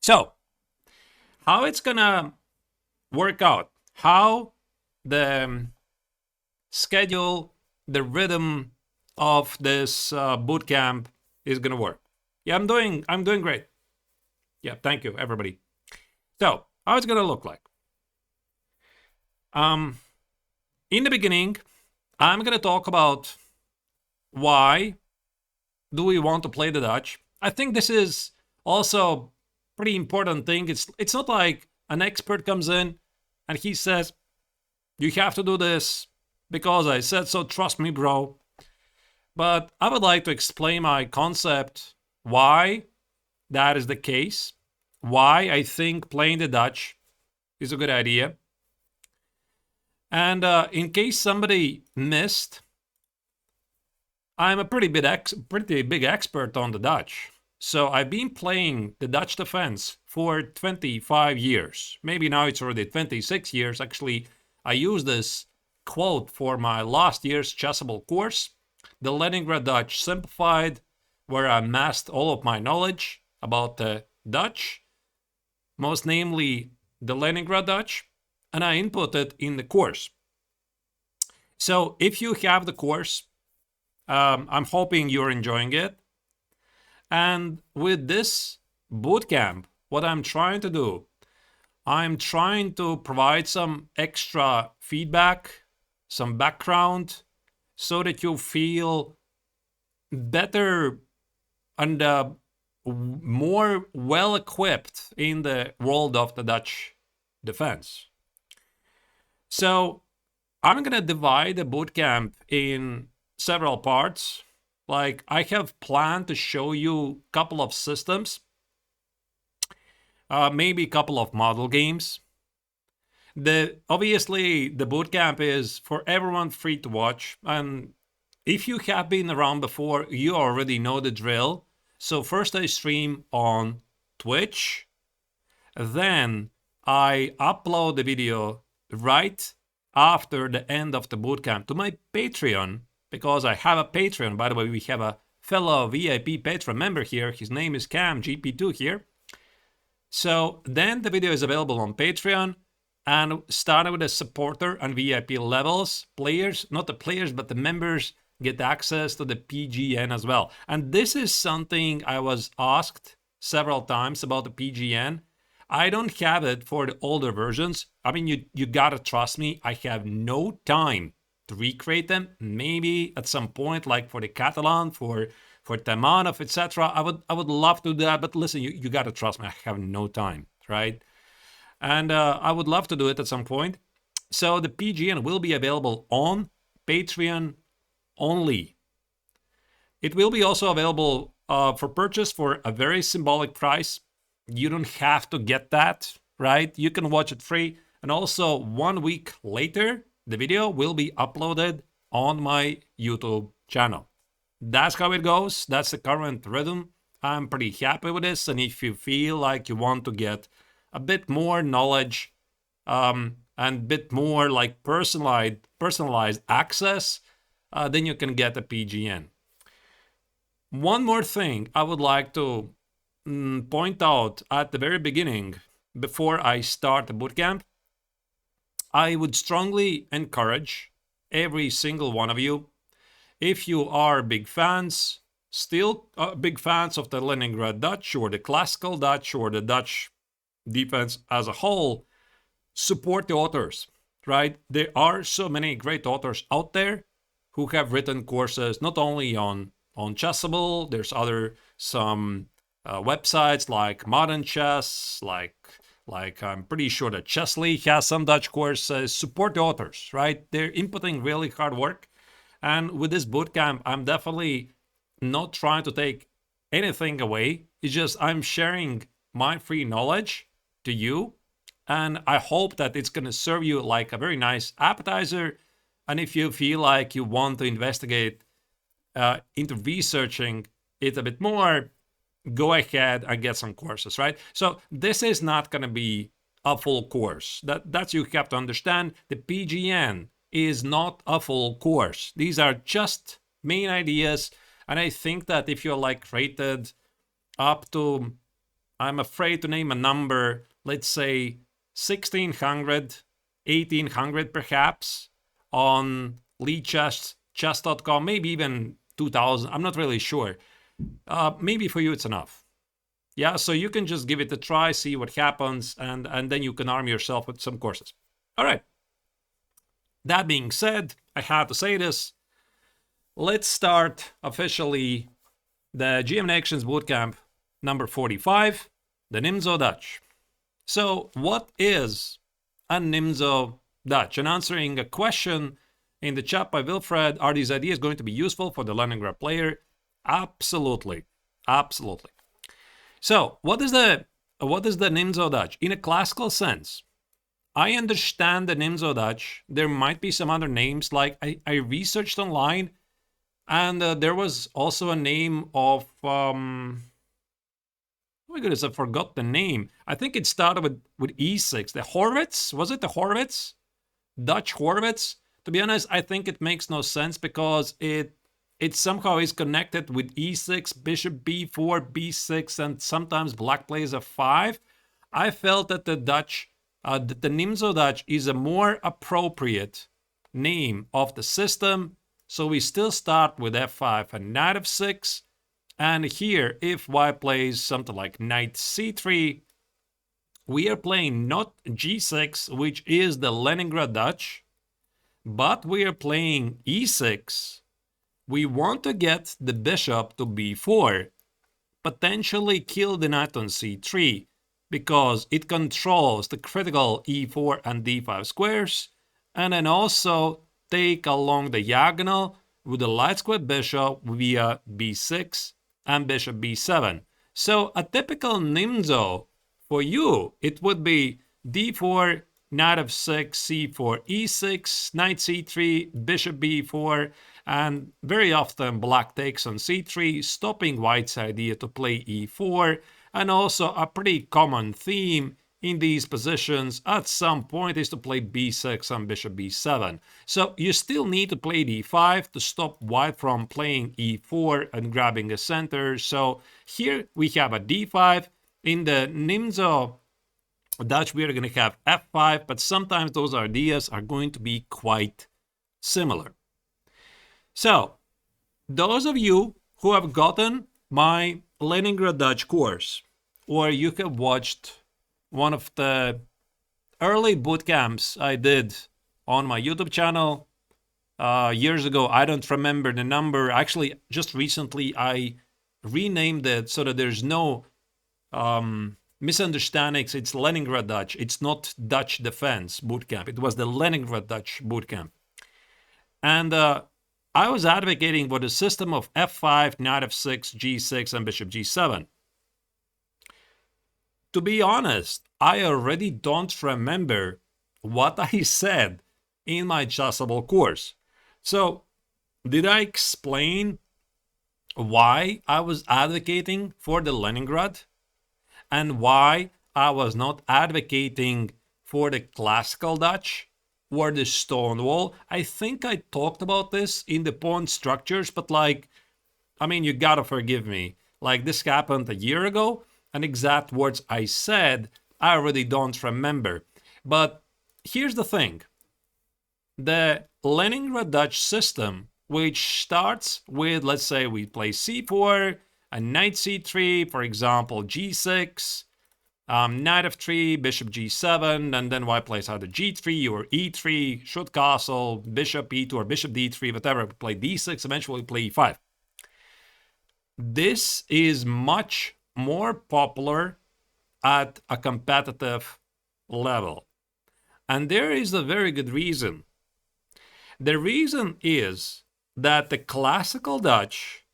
So, how it's gonna work out? How the schedule, the rhythm of this boot camp is gonna work? Yeah, I'm doing great. Yeah, thank you, everybody. So, how it's gonna look like? In the beginning, I'm gonna talk about why do we want to play the Dutch. I think this is also pretty important thing. It's not like an expert comes in and he says, you have to do this because I said so, trust me, bro. But I would like to explain my concept, why that is the case, why I think playing the Dutch is a good idea. And in case somebody missed, I'm a pretty big expert on the Dutch. So I've been playing the Dutch defense for 25 years. Maybe now it's already 26 years. Actually, I used this quote for my last year's Chessable course, the Leningrad Dutch Simplified, where I amassed all of my knowledge about the Dutch, most namely the Leningrad Dutch, and I input it in the course. So if you have the course, I'm hoping you're enjoying it. And with this bootcamp, what I'm trying to do, I'm trying to provide some extra feedback, some background, so that you feel better and more well-equipped in the world of the Dutch defense. So I'm going to divide the bootcamp in several parts. Like, I have planned to show you a couple of systems, maybe a couple of model games. Obviously, the bootcamp is for everyone free to watch. And if you have been around before, you already know the drill. So first I stream on Twitch. Then I upload the video right after the end of the bootcamp to my Patreon, because I have a Patreon. By the way, we have a fellow VIP Patreon member here. His name is Cam GP2 here. So then the video is available on Patreon, and starting with the supporter and VIP levels, players, not the players, but the members get access to the PGN as well. And this is something I was asked several times about the PGN. I don't have it for the older versions. I mean, you gotta trust me, I have no time to recreate them. Maybe at some point, like for the Catalan, for Temanov, etc. I would love to do that, but listen, you gotta trust me, I have no time, right? And I would love to do it at some point. So the PGN will be available on Patreon only. It will be also available for purchase for a very symbolic price. You don't have to get that, right? You can watch it free. And also 1 week later, the video will be uploaded on my YouTube channel. That's how it goes. That's the current rhythm. I'm pretty happy with this. And if you feel like you want to get a bit more knowledge and a bit more like personalized access, then you can get a PGN. One more thing I would like to point out at the very beginning, before I start the bootcamp, I would strongly encourage every single one of you, if you are big fans, still big fans of the Leningrad Dutch or the classical Dutch or the Dutch defense as a whole, support the authors, right? There are so many great authors out there who have written courses not only on Chessable. There's some websites like Modern Chess, like I'm pretty sure that Chessly has some Dutch courses. Support the authors, right? They're inputting really hard work. And with this bootcamp, I'm definitely not trying to take anything away. It's just I'm sharing my free knowledge to you. And I hope that it's going to serve you like a very nice appetizer. And if you feel like you want to investigate into researching it a bit more, go ahead and get some courses, right? So this is not going to be a full course. That's you have to understand. The PGN is not a full course. These are just main ideas. And I think that if you're like rated up to I'm afraid to name a number, let's say 1600, 1800 perhaps, on chess.com, maybe even 2000. I'm not really sure. Maybe for you it's enough. Yeah, so you can just give it a try, see what happens, and then you can arm yourself with some courses. All right. That being said, I had to say this. Let's start officially the GM Neiksans Bootcamp number 45, the Nimzo-Dutch. So what is a Nimzo-Dutch? And answering a question in the chat by Wilfred, are these ideas going to be useful for the Leningrad player? Absolutely. Absolutely. So what is the Nimzo-Dutch? In a classical sense, I understand the Nimzo-Dutch. There might be some other names, like I researched online, and there was also a name of, oh my goodness, I forgot the name. I think it started with E6. The Horvitz? Was it the Horvitz? Dutch Horvitz? To be honest, I think it makes no sense because it somehow is connected with E6, bishop B4, B6, and sometimes black plays F5. I felt that the Dutch, the Nimzo-Dutch is a more appropriate name of the system. So we still start with F5 and knight F6. And here, if white plays something like knight C3, we are playing not G6, which is the Leningrad Dutch, but we are playing E6. We want to get the bishop to B4, potentially kill the knight on C3, because it controls the critical E4 and D5 squares, and then also take along the diagonal with the light square bishop via B6 and bishop B7. So a typical Nimzo for you, it would be D4, knight F6, C4, E6, knight C3, bishop B4, and very often black takes on C3, stopping white's idea to play E4, and also a pretty common theme in these positions at some point is to play B6 and bishop B7. So you still need to play D5 to stop white from playing E4 and grabbing the center. So here we have a D5. In the Nimzo-Dutch, we are going to have F5, but sometimes those ideas are going to be quite similar. So those of you who have gotten my Leningrad Dutch course, or you have watched one of the early boot camps I did on my YouTube channel years ago. I don't remember the number. Actually, just recently I renamed it so that there's no misunderstandings. It's Leningrad Dutch. It's not Dutch Defense Bootcamp. It was the Leningrad Dutch Bootcamp. And I was advocating for the system of F5, knight F6, G6, and bishop G7. To be honest, I already don't remember what I said in my Chessable course. So, did I explain why I was advocating for the Leningrad and why I was not advocating for the classical Dutch or the Stonewall? I think I talked about this in the pawn structures, but like, I mean, you gotta forgive me. Like, this happened a year ago, and exact words I said, I already don't remember. But here's the thing. The Leningrad Dutch system, which starts with, let's say we play C4, and knight C3, for example, G6, knight F3, bishop G7, and then white plays either G3 or E3, should castle, bishop E2 or bishop D3, whatever, play D6, eventually play E5. This is much more popular at a competitive level. And there is a very good reason. The reason is that the classical Dutch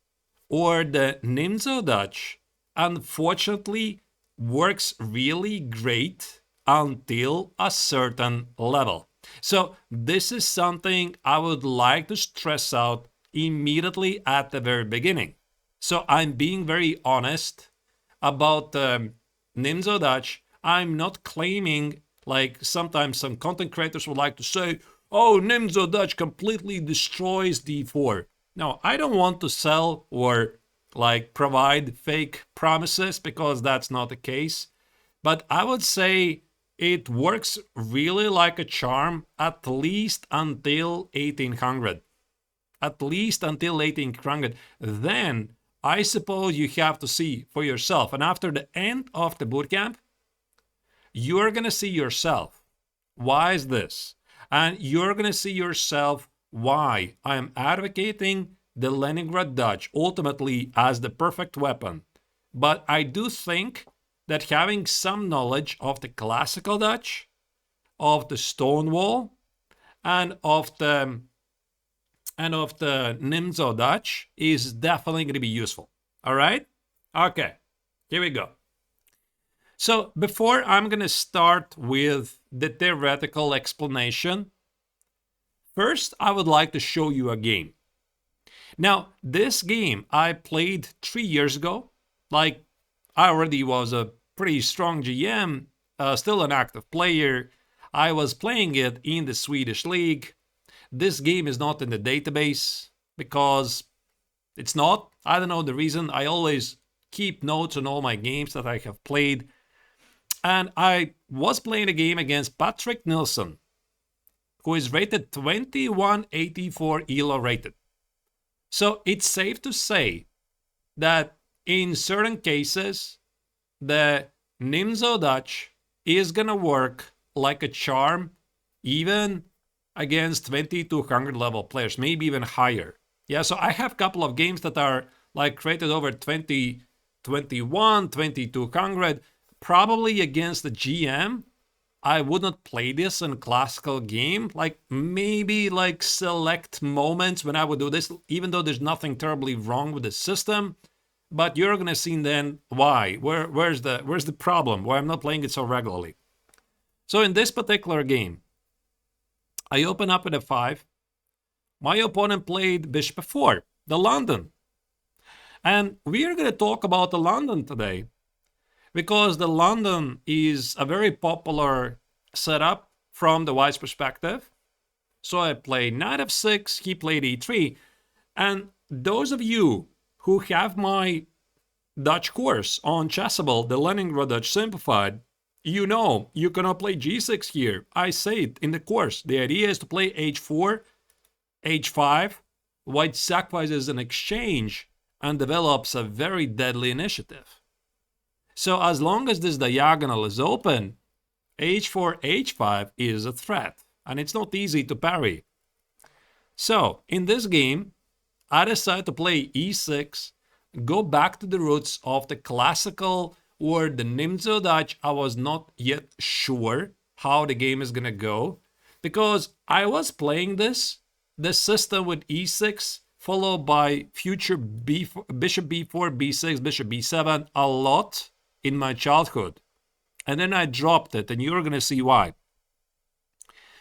or the Nimzo-Dutch unfortunately works really great until a certain level. So this is something I would like to stress out immediately at the very beginning. So I'm being very honest about Nimzo-Dutch. I'm not claiming, like sometimes some content creators would like to say, oh, Nimzo-Dutch completely destroys D4. No, I don't want to sell or like provide fake promises, because that's not the case. But I would say it works really like a charm, at least until 1800. At least until 1800. Then I suppose you have to see for yourself. And after the end of the bootcamp, you're going to see yourself. Why is this? And you're going to see yourself why I am advocating the Leningrad Dutch ultimately as the perfect weapon. But I do think that having some knowledge of the classical Dutch, of the Stonewall, and of the Nimzo-Dutch is definitely going to be useful. All right? Okay, here we go. So before I'm going to start with the theoretical explanation, first I would like to show you a game. Now, this game I played 3 years ago. Like, I already was a pretty strong GM, still an active player. I was playing it in the Swedish league. This game is not in the database because it's not. I don't know the reason. I always keep notes on all my games that I have played. And I was playing a game against Patrick Nilsson, who is rated 2184 ELO rated. So it's safe to say that in certain cases, the Nimzo-Dutch is going to work like a charm, even against 2200 level players, maybe even higher. Yeah, so I have a couple of games that are like rated over 2021, 2200. Probably against the GM, I would not play this in a classical game. Like maybe like select moments when I would do this, even though there's nothing terribly wrong with the system. But you're gonna see then why. Where's the problem? Why I'm not playing it so regularly. So in this particular game, I open up at a5. My opponent played bishop f4, the London. And we are going to talk about the London today because the London is a very popular setup from the white's perspective. So I played knight f6, he played e3. And those of you who have my Dutch course on Chessable, the Leningrad Dutch Simplified, you know you cannot play g6 here. I say it in the course. The idea is to play h4, h5. White sacrifices an exchange and develops a very deadly initiative. So as long as this diagonal is open, h4, h5 is a threat, and it's not easy to parry. So in this game, I decided to play e6, go back to the roots of the classical or the Nimzo-Dutch. I was not yet sure how the game is going to go because I was playing this system with e6 followed by future bishop b4, b6, bishop b7 a lot in my childhood. And then I dropped it, and you're going to see why.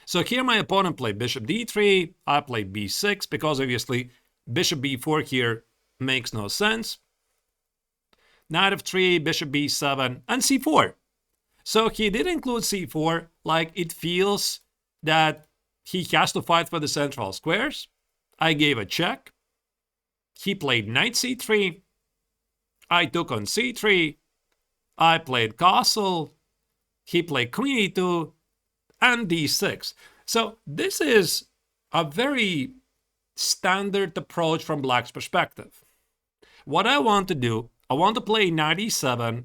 So here my opponent played bishop d3, I played b6 because obviously bishop b4 here makes no sense. Knight f3, bishop b7, and c4. So he did include c4, like it feels that he has to fight for the central squares. I gave a check. He played knight c3. I took on c3. I played castle. He played queen e2 and d6. So this is a very standard approach from black's perspective. What I want to do, I want to play knight e7,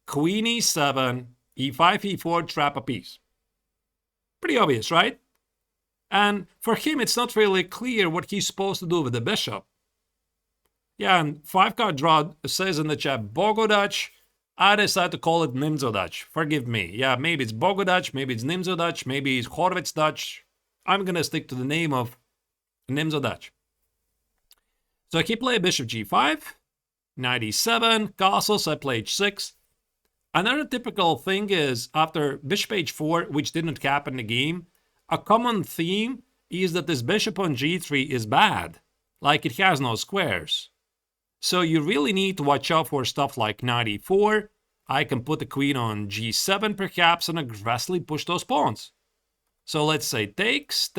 queen e7, e5, e4, trap a piece. Pretty obvious, right? And for him, it's not really clear what he's supposed to do with the bishop. Yeah, and 5card Draw says in the chat, Bogo-Dutch. I decided to call it Nimzo-Dutch. Forgive me. Yeah, maybe it's Bogo-Dutch, maybe it's Nimzo-Dutch, maybe it's Horvitz-Dutch. I'm going to stick to the name of Nimzo-Dutch. So he played bishop g5, knight e7, castles, I played h6. Another typical thing is after bishop h4, which didn't happen in the game, a common theme is that this bishop on g3 is bad, like it has no squares. So you really need to watch out for stuff like knight e4. I can put the queen on g7 perhaps and aggressively push those pawns. So let's say takes,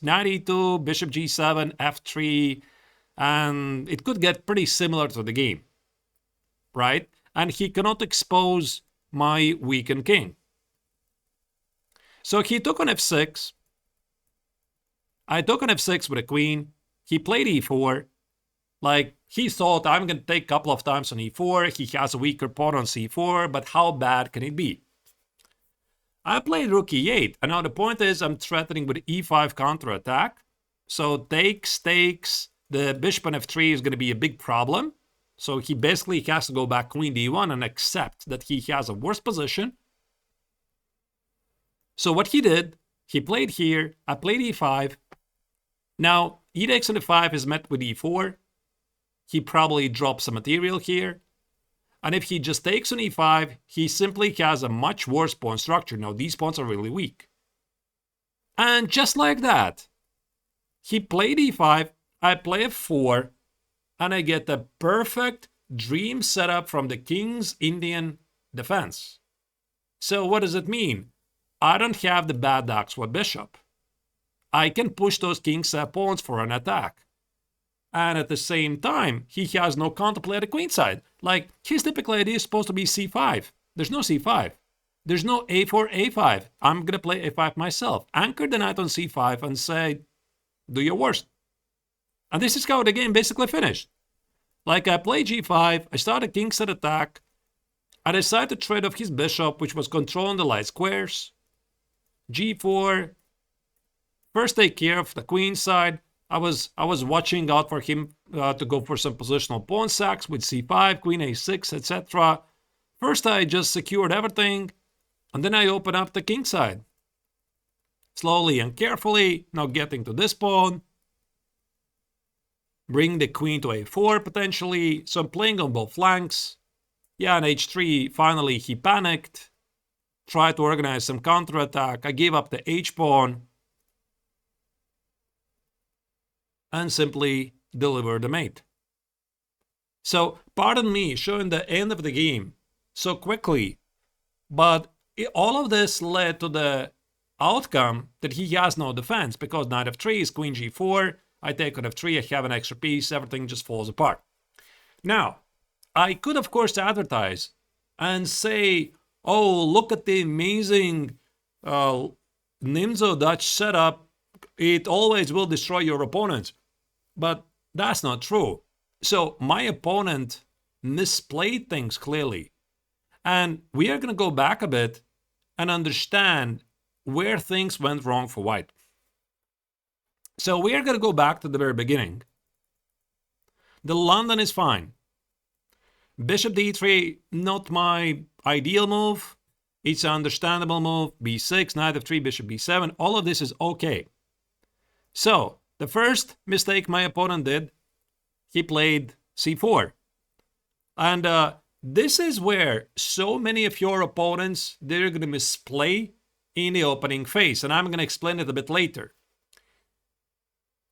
knight e2, bishop g7, f3, And it could get pretty similar to the game, right? And he cannot expose my weakened king. So he took on f6. I took on f6 with a queen. He played e4. Like, he thought, I'm going to take a couple of times on e4. He has a weaker pawn on c4, but how bad can it be? I played rook e8. And now the point is, I'm threatening with e5 counterattack. So takes, the bishop on f3 is going to be a big problem. So he basically has to go back queen d1 and accept that he has a worse position. So what he did, he played here, I played e5. Now, e takes on e5 is met with e4. He probably drops some material here. And if he just takes on e5, he simply has a much worse pawn structure. Now, these pawns are really weak. And just like that, he played e5, I play f4, and I get the perfect dream setup from the king's Indian defense. So what does it mean? I don't have the bad Oxford bishop. I can push those king's pawns for an attack. And at the same time, he has no contemplated queenside. Like, his typical idea is supposed to be c5. There's no c5. There's no a4, a5. I'm going to play a5 myself. Anchor the knight on c5 and say, do your worst. And this is how the game basically finished. Like, I play g5, I start a kingside attack, I decide to trade off his bishop, which was controlling the light squares. g4, first take care of the queen side. I was watching out for him to go for some positional pawn sacks with c5, queen a6, etc. First, I just secured everything, and then I open up the king side. Slowly and carefully, now getting to this pawn. Bring the queen to a4 potentially, so I'm playing on both flanks. Yeah, on h3, finally he panicked. Tried to organize some counterattack. I gave up the h-pawn. And simply deliver the mate. So, pardon me showing the end of the game so quickly, but all of this led to the outcome that he has no defense, because knight f3 is queen g4, I take on f3, I have an extra piece, everything just falls apart. Now, I could of course advertise and say, oh, look at the amazing Nimzo-Dutch setup, it always will destroy your opponents. But that's not true. So my opponent misplayed things clearly. And we are going to go back a bit and understand where things went wrong for white. So we are going to go back to the very beginning. The London is fine. Bishop d3, not my ideal move. It's an understandable move. b6, knight f3, bishop b7. All of this is okay. So, the first mistake my opponent did, he played c4. And this is where so many of your opponents, they're going to misplay in the opening phase. And I'm going to explain it a bit later.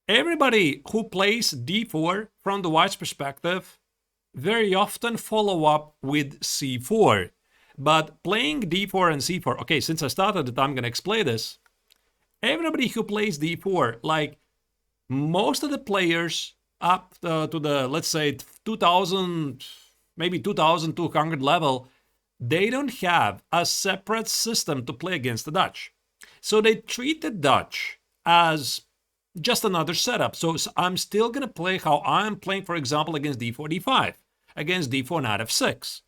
Everybody who plays d4 from the white's perspective very often follow up with c4. But playing d4 and c4, okay, since I started it, I'm going to explain this. Everybody who plays d4, like most of the players up to the, let's say, 2000, maybe 2200 level, they don't have a separate system to play against the Dutch. So they treat the Dutch as just another setup. So I'm still going to play how I'm playing, for example, against d4, d5, against d4, knight f6.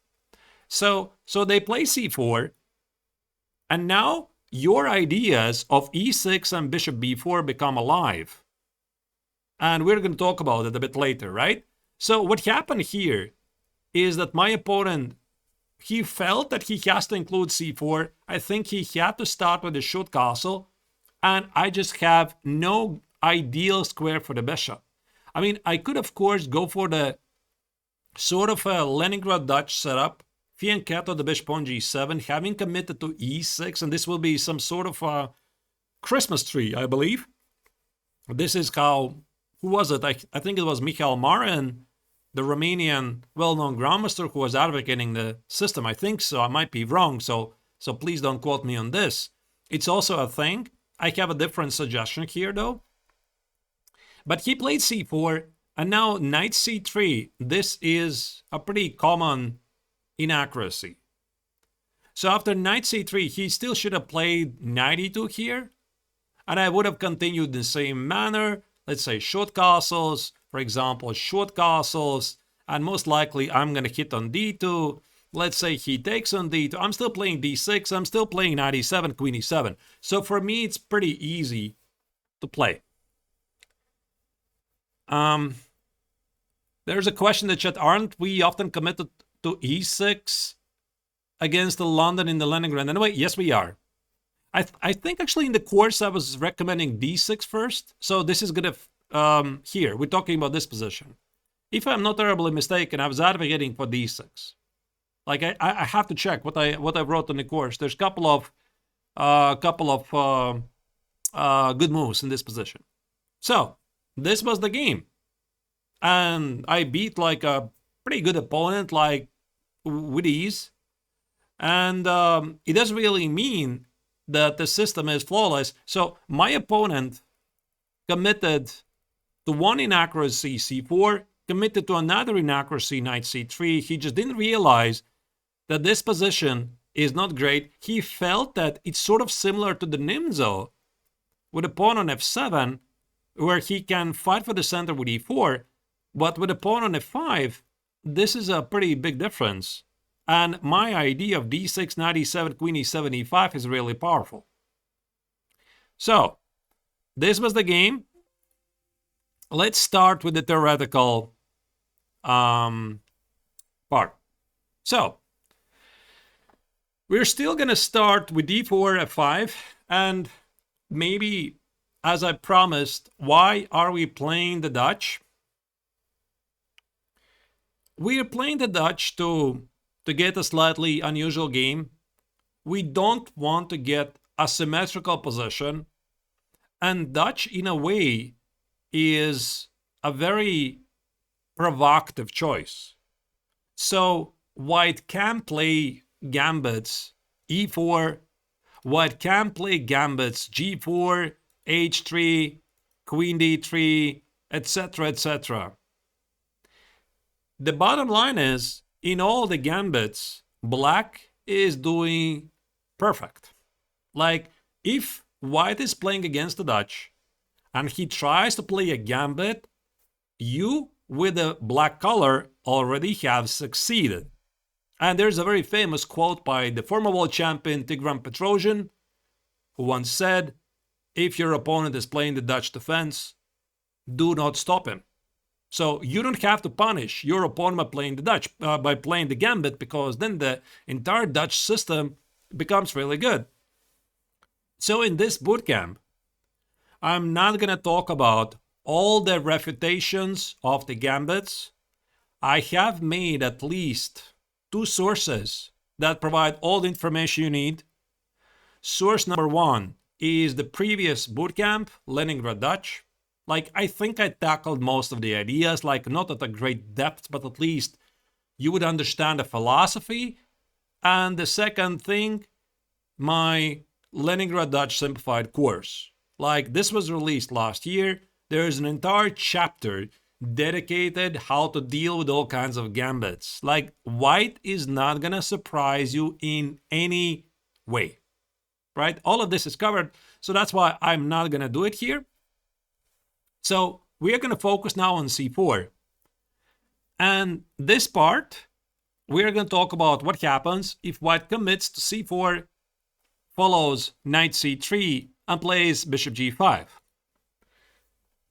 So they play c4, and now your ideas of e6 and bishop b4 become alive. And we're going to talk about it a bit later, right? So what happened here is that my opponent, he felt that he has to include c4. I think he had to start with the shoot castle, and I just have no ideal square for the bishop. I mean, I could, of course, go for the sort of a Leningrad Dutch setup, fianchetto the bishop on g7, having committed to e6, and this will be some sort of a Christmas tree, I believe. This is how, who was it? I think it was Michael Marin, the Romanian well-known grandmaster who was advocating the system. I think so. I might be wrong, so please don't quote me on this. It's also a thing. I have a different suggestion here, though. But he played c4, And now knight c3, this is a pretty common inaccuracy. So after knight c3, he still should have played knight e2 here, and I would have continued the same manner. Let's say short castles, for example, short castles, and most likely I'm going to hit on d2. Let's say he takes on d2. I'm still playing d6. I'm still playing knight e7, queen e7. So for me, it's pretty easy to play. There's a question in the chat. Aren't we often committed to e6 against the London in the Leningrad? Anyway, yes, we are. I think actually in the course I was recommending d6 first. So this is gonna here we're talking about this position. If I'm not terribly mistaken, I was advocating for d6. Like I have to check what I wrote in the course. There's a couple of good moves in this position. So this was the game, and I beat like a pretty good opponent, like with ease. And it doesn't really mean that the system is flawless. So my opponent committed to one inaccuracy, c4, committed to another inaccuracy, knight c3. He just didn't realize that this position is not great. He felt that it's sort of similar to the Nimzo with a pawn on f7, where he can fight for the center with e4, but with a pawn on f5, this is a pretty big difference. And my idea of d6, knight e7, queen e7, e5 is really powerful. So, this was the game. Let's start with the theoretical part. So, we're still going to start with d4, f5, and maybe, as I promised, why are we playing the Dutch? We are playing the Dutch to get a slightly unusual game. We don't want to get a symmetrical position, and Dutch, in a way, is a very provocative choice. So white can play gambits e4, white can play gambits g4, h3, queen d3, etc., etc. The bottom line is, in all the gambits, black is doing perfect. Like, if white is playing against the Dutch and he tries to play a gambit, you, with the black color, already have succeeded. And there's a very famous quote by the former world champion Tigran Petrosian, who once said, if your opponent is playing the Dutch defense, do not stop him. So you don't have to punish your opponent by playing the Dutch, by playing the gambit, because then the entire Dutch system becomes really good. So in this bootcamp, I'm not going to talk about all the refutations of the gambits. I have made at least 2 sources that provide all the information you need. Source number 1 is the previous bootcamp, Leningrad Dutch. Like, I think I tackled most of the ideas, like not at a great depth, but at least you would understand the philosophy. And the second thing, my Leningrad Dutch simplified course. Like, this was released last year. There is an entire chapter dedicated how to deal with all kinds of gambits. Like, white is not gonna surprise you in any way, right? All of this is covered, so that's why I'm not gonna do it here. So we are going to focus now on c4. And this part, we are going to talk about what happens if white commits to c4, follows knight c3, and plays bishop g5.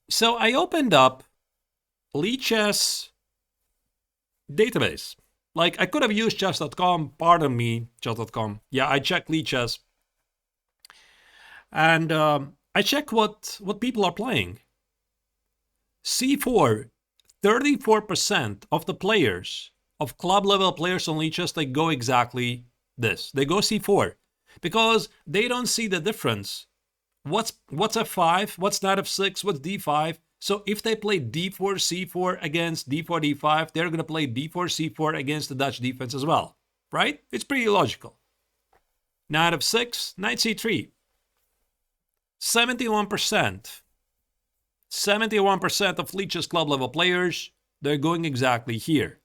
So I opened up Lichess database. Like, I could have used chess.com, pardon me, chess.com. Yeah, I checked Lichess. And I check what people are playing. c4, 34% of the players, of club level players on Lichess, they go exactly this. They go c4 because they don't see the difference. What's f5? What's knight f6? What's d5? So if they play d4, c4 against d4, d5, they're going to play d4, c4 against the Dutch defense as well, right? It's pretty logical. Knight f6, knight c3. 71%. 71% of Leech's club level players, they're going exactly here.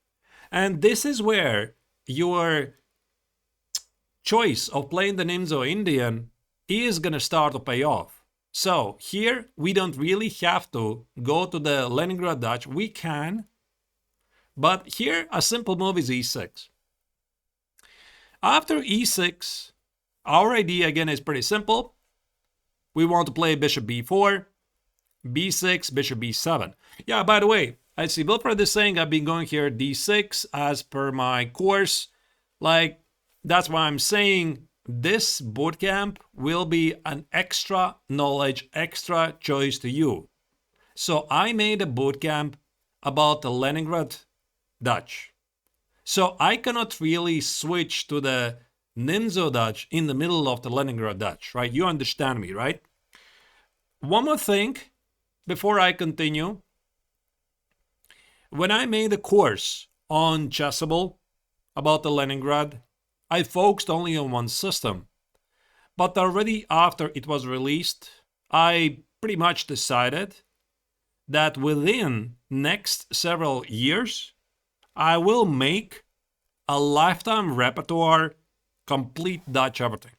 And this is where your choice of playing the Nimzo Indian is going to start to pay off. So here we don't really have to go to the Leningrad Dutch. We can, but here a simple move is e6. After e6, our idea again is pretty simple. We want to play bishop b4, b6, bishop b7. Yeah, by the way, I see Wilfred is saying I've been going here d6 as per my course. Like, that's why I'm saying this bootcamp will be an extra knowledge, extra choice to you. So I made a bootcamp about the Leningrad Dutch. So I cannot really switch to the Nimzo-Dutch in the middle of the Leningrad Dutch, right? You understand me, right? One more thing before I continue. When I made a course on Chessable about the Leningrad, I focused only on one system. But already after it was released, I pretty much decided that within next several years, I will make a lifetime repertoire, complete Dutch everything.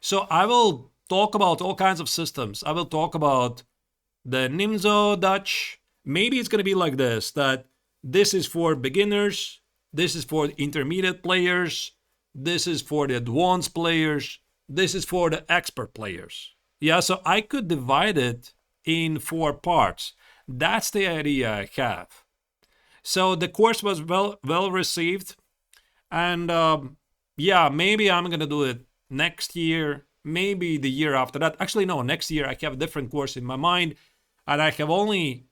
So I will talk about all kinds of systems. I will talk about the Nimzo-Dutch. Maybe it's going to be like this, that this is for beginners, this is for intermediate players, this is for the advanced players, this is for the expert players. Yeah, so I could divide it in 4 parts. That's the idea I have. So the course was well received, and yeah, maybe I'm going to do it next year, maybe the year after that. Actually, no, next year I have a different course in my mind, and I have only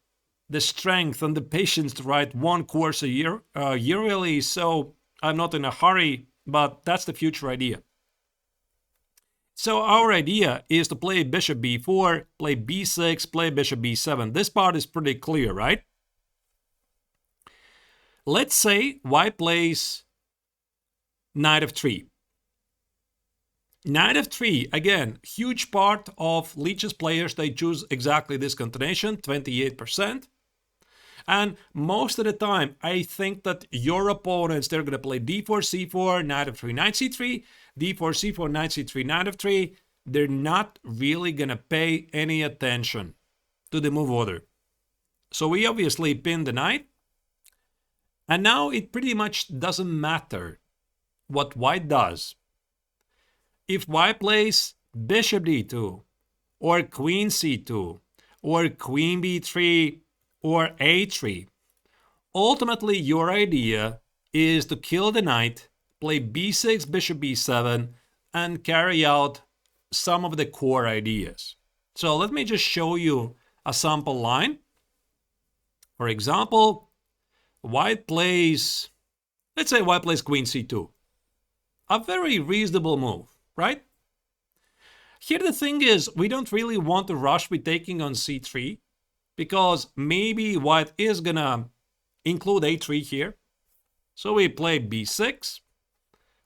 the strength and the patience to write one course a year yearly, so I'm not in a hurry, but that's the future idea. So our idea is to play bishop b4, play b6, play bishop b7. This part is pretty clear, right? Let's say white plays knight f3. Knight f3, again, huge part of Leech's players, they choose exactly this continuation, 28%. And most of the time, I think that your opponents, they're going to play d4, c4, knight f3, knight c3, d4, c4, knight c3, knight f3. They're not really going to pay any attention to the move order. So we obviously pin the knight. And now it pretty much doesn't matter what white does. If white plays bishop d2, or queen c2, or queen b3, or a3, ultimately your idea is to kill the knight, play b6, bishop b7, and carry out some of the core ideas. So let me just show you a sample line. For example, white plays, let's say white plays queen c2. A very reasonable move, right? Here the thing is, we don't really want to rush with taking on c3, because maybe white is gonna include a3 here. So we play b6,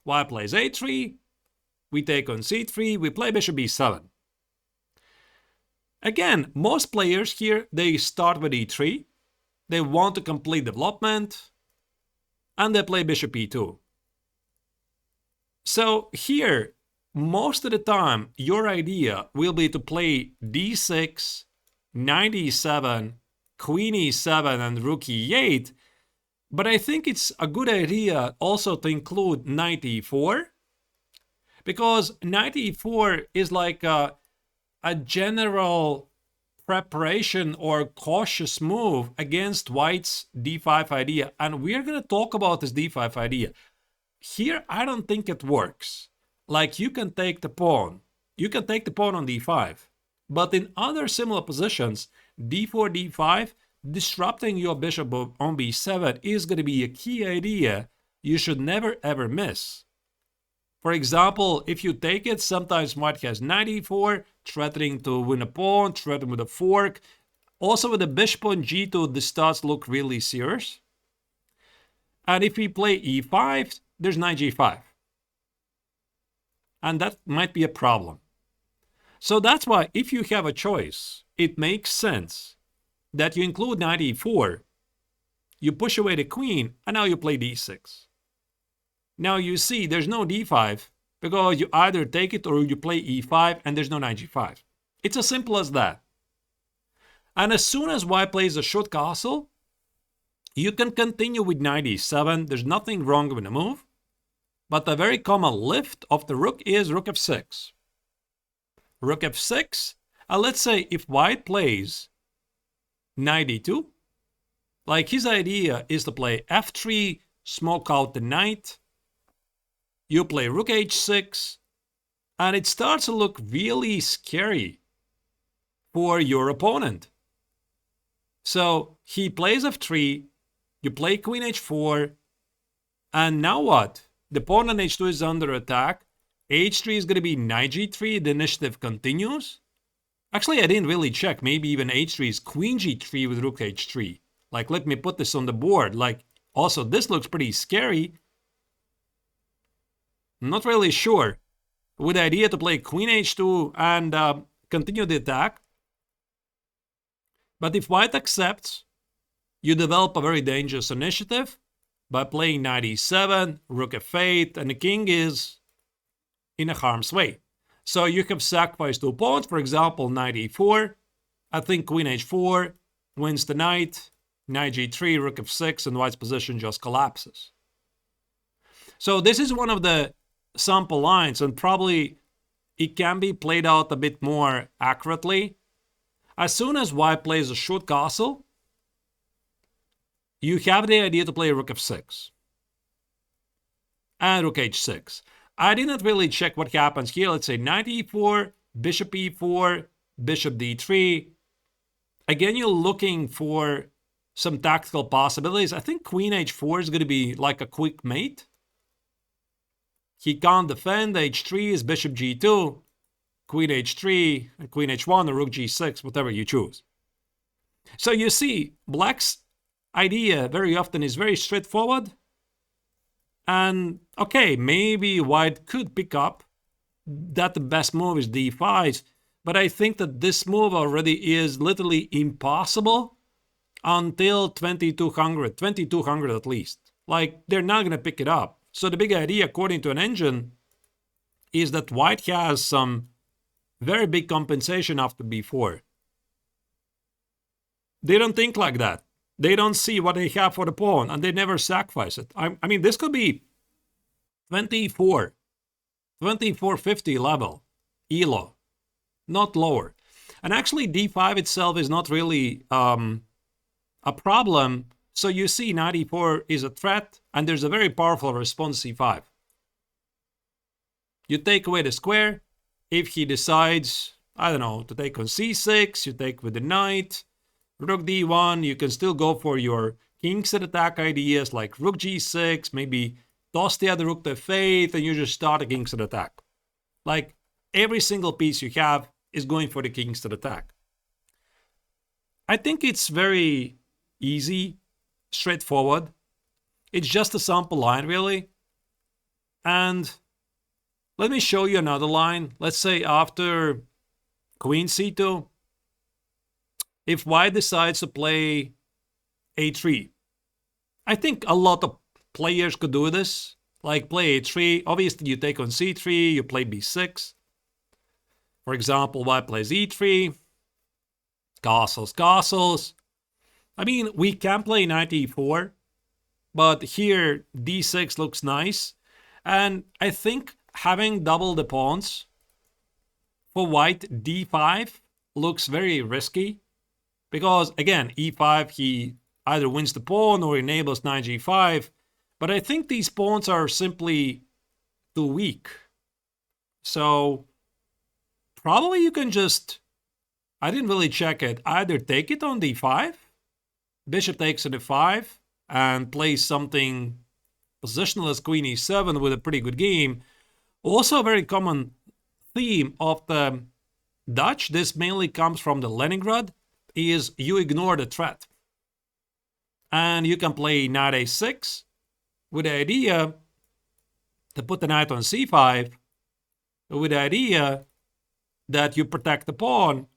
white plays a3, we take on c3, we play bishop b7. Again, most players here, they start with e3, they want to complete development, and they play bishop e2. So here, most of the time, your idea will be to play d6, knight e7, queen e7, and rook e8. But I think it's a good idea also to include knight e4, because knight e4 is like a general preparation or cautious move against white's d5 idea. And we're going to talk about this d5 idea. Here, I don't think it works. Like, you can take the pawn. You can take the pawn on d5. But in other similar positions, d4, d5, disrupting your bishop on b7 is going to be a key idea you should never ever miss. For example, if you take it, sometimes white has knight e4, threatening to win a pawn, threatening with a fork. Also with the bishop on g2, this starts to look really serious. And if we play e5, there's knight g5. And that might be a problem. So that's why if you have a choice, it makes sense that you include knight e4, you push away the queen, and now you play d6. Now you see there's no d5 because you either take it or you play e5 and there's no knight g5. It's as simple as that. And as soon as white plays a short castle, you can continue with knight e7. There's nothing wrong with the move. But the very common lift of the rook is rook f6. Rook f6. And let's say if white plays knight e2, like his idea is to play f3, smoke out the knight. You play rook h6. And it starts to look really scary for your opponent. So he plays f3, you play queen h4, and now what? The pawn on h2 is under attack. h3 is going to be knight g3, the initiative continues. Actually, I didn't really check. Maybe even h3 is queen g3 with rook h3. Like, let me put this on the board. Like, also, this looks pretty scary. I'm not really sure. With the idea to play queen h2 and continue the attack. But if white accepts, you develop a very dangerous initiative by playing knight e7, rook f8, and the king is in a harm's way. So you have sacrificed 2 pawns, for example, knight e4. I think queen h4 wins the knight, knight g3, rook f6, and white's position just collapses. So this is one of the sample lines, and probably it can be played out a bit more accurately. As soon as white plays a short castle, you have the idea to play rook f6 and rook h6. I didn't really check what happens here. Let's say knight e4, bishop e4, bishop d3. Again, you're looking for some tactical possibilities. I think queen h4 is going to be like a quick mate. He can't defend. h3 is bishop g2, queen h3, and queen h1, or rook g6, whatever you choose. So you see, black's idea very often is very straightforward. And okay, maybe white could pick up that the best move is d5, but I think that this move already is literally impossible until 2200 at least. Like, they're not going to pick it up. So the big idea, according to an engine, is that white has some very big compensation after b4. They don't think like that. They don't see what they have for the pawn, and they never sacrifice it. I mean, this could be 2450 level, ELO, not lower. And actually, d5 itself is not really a problem. So you see, knight e4 is a threat, and there's a very powerful response c5. You take away the square. If he decides, I don't know, to take on c6, you take with the knight. Rook d1, you can still go for your kingside attack ideas like rook g6, maybe toss the other rook to f8, and you just start a kingside attack. Like, every single piece you have is going for the kingside attack. I think it's very easy, straightforward. It's just a sample line, really. And let me show you another line. Let's say after queen c2, if white decides to play a3, I think a lot of players could do this. Like play a3. Obviously, you take on c3, you play b6. For example, white plays e3. Castles, castles. I mean, we can play knight e4, but here d6 looks nice. And I think having double the pawns for white, d5 looks very risky. Because, again, e5, he either wins the pawn or enables knight g5. But I think these pawns are simply too weak. So, probably you can just, I didn't really check it, either take it on d5, bishop takes on d5, and plays something positional as queen e7 with a pretty good game. Also a very common theme of the Dutch, this mainly comes from the Leningrad, is you ignore the threat. And you can play knight a6 with the idea to put the knight on c5 with the idea that you protect the pawn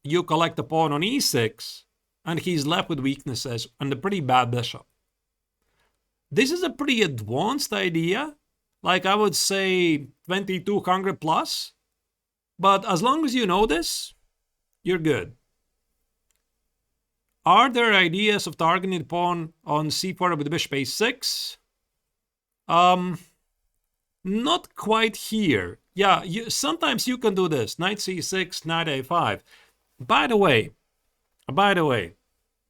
you collect a pawn on e6, and he's left with weaknesses and a pretty bad bishop. This is a pretty advanced idea, like I would say 2200 plus, but as long as you know this, you're good. Are there ideas of targeting the pawn on c4 with bishop a6? Not quite here. Yeah, sometimes you can do this. Knight c6, knight a5. By the way,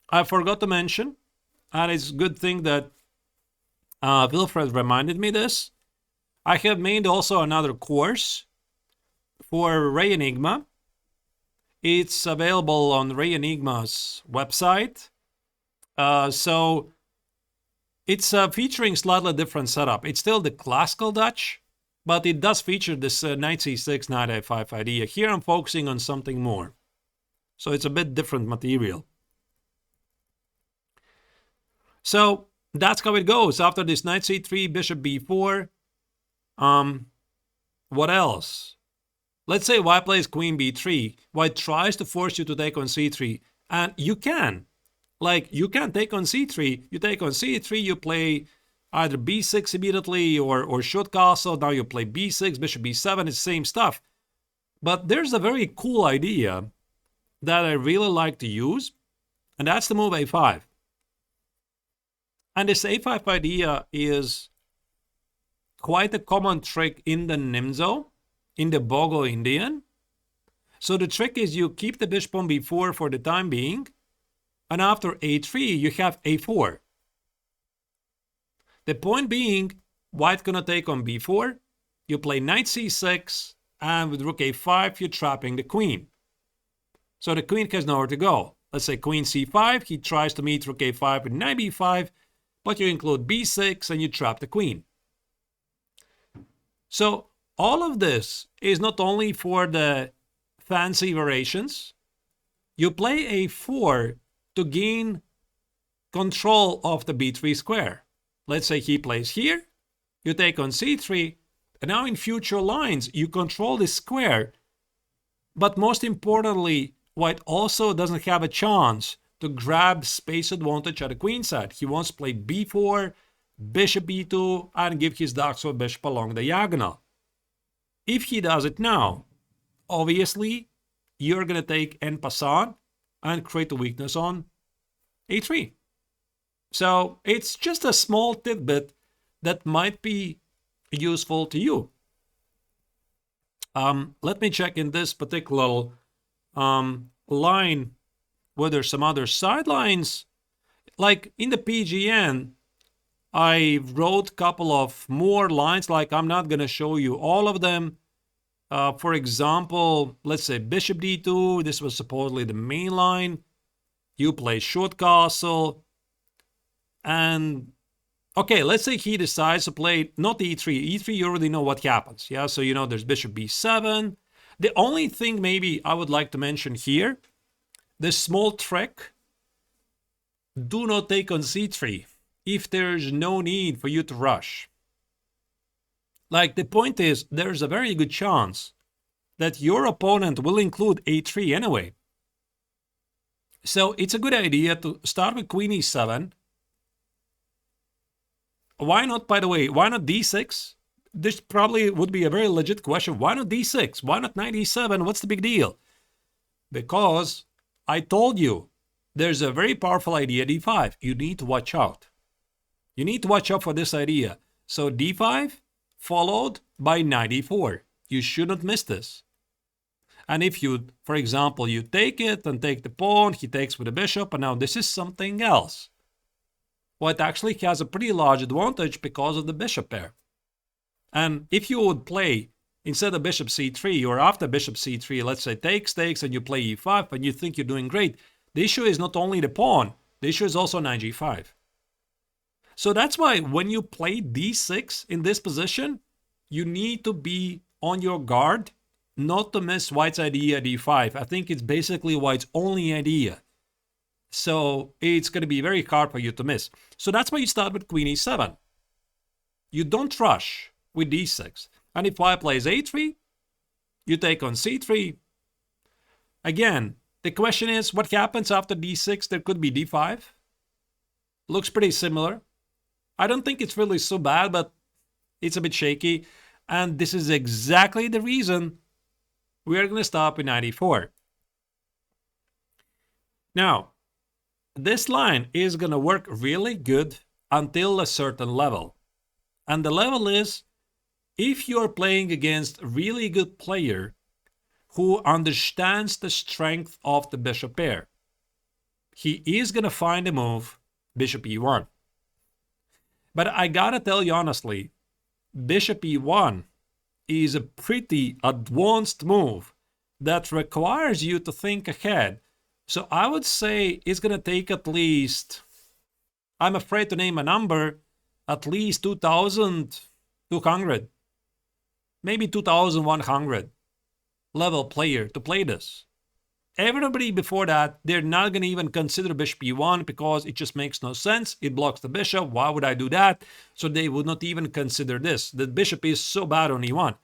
I forgot to mention, and it's a good thing that Wilfred reminded me this. I have made also another course for Ray Enigma. It's available on Ray Enigma's website. So it's featuring slightly different setup. It's still the classical Dutch, but it does feature this knight c6, knight a5 idea. Here I'm focusing on something more. So it's a bit different material. So that's how it goes. After this knight c3, bishop b4. What else? Let's say white plays queen b3. White tries to force you to take on c3. And you can. Like, you can take on c3. You take on c3, you play either b6 immediately or shoot castle. Now you play b6, bishop b7. It's the same stuff. But there's a very cool idea that I really like to use. And that's the move a5. And this a5 idea is quite a common trick in the Nimzo, in the Bogo Indian. So the trick is you keep the bishop on b4 for the time being, and after a3 you have a4. The point being, white gonna take on b4, you play knight c6, and with rook a5 you're trapping the queen. So the queen has nowhere to go. Let's say queen c5, he tries to meet rook a5 with knight b5, but you include b6 and you trap the queen. So all of this is not only for the fancy variations. You play a4 to gain control of the b3 square. Let's say he plays here, you take on c3, and now in future lines you control this square. But most importantly, white also doesn't have a chance to grab space advantage at the queen side. He wants to play b4, bishop b2, and give his dark bishop along the diagonal. If he does it now, obviously, you're going to take en passant and create a weakness on a3. So it's just a small tidbit that might be useful to you. Let me check in this particular line whether some other sidelines. Like in the PGN, I wrote a couple of more lines, like I'm not going to show you all of them. For example, let's say bishop d2, this was supposedly the main line. You play short castle. And, okay, let's say he decides to play not e3. e3, you already know what happens. Yeah, so you know there's bishop b7. The only thing maybe I would like to mention here, this small trick, do not take on c3 if there's no need for you to rush. Like, the point is, there's a very good chance that your opponent will include a3 anyway. So it's a good idea to start with queen e7. Why not, by the way, why not d6? This probably would be a very legit question. Why not d6? Why not knight e7? What's the big deal? Because I told you, there's a very powerful idea, d5. You need to watch out. You need to watch out for this idea. So d5 followed by knight e4. You shouldn't miss this. And if you, for example, you take it and take the pawn, he takes with the bishop, and now this is something else. White actually has a pretty large advantage because of the bishop pair. And if you would play, instead of bishop c3, or after bishop c3, let's say takes, and you play e5, and you think you're doing great, the issue is not only the pawn, the issue is also knight g5. So that's why when you play d6 in this position, you need to be on your guard not to miss white's idea d5. I think it's basically white's only idea. So it's going to be very hard for you to miss. So that's why you start with queen e7. You don't rush with d6. And if white plays a3, you take on c3. Again, The question is, what happens after d6? There could be d5. Looks pretty similar. I don't think it's really so bad, but it's a bit shaky. And this is exactly the reason we're going to stop in knight e4. Now, this line is going to work really good until a certain level. And the level is, if you're playing against a really good player who understands the strength of the bishop pair, he is going to find a move, bishop e1. But I gotta tell you honestly, bishop e1 is a pretty advanced move that requires you to think ahead. So I would say it's going to take at least, I'm afraid to name a number, at least 2,200, maybe 2,100 level player to play this. Everybody before that, they're not going to even consider bishop e1 because it just makes no sense. It blocks the bishop. Why would I do that? So they would not even consider this. The bishop is so bad on e1.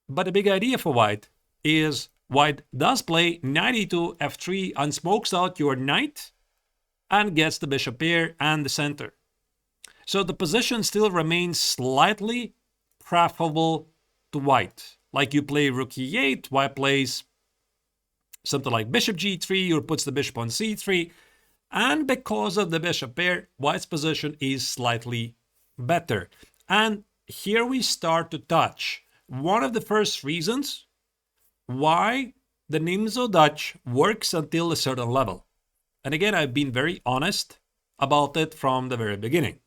But the big idea for white is white does play knight e2, f3, and smokes out your knight and gets the bishop here and the center. So the position still remains slightly preferable to white. Like you play rook e8, white plays something like bishop g3 or puts the bishop on c3. And because of the bishop pair, white's position is slightly better. And here we start to touch one of the first reasons why the Nimzo-Dutch works until a certain level. And again, I've been very honest about it from the very beginning.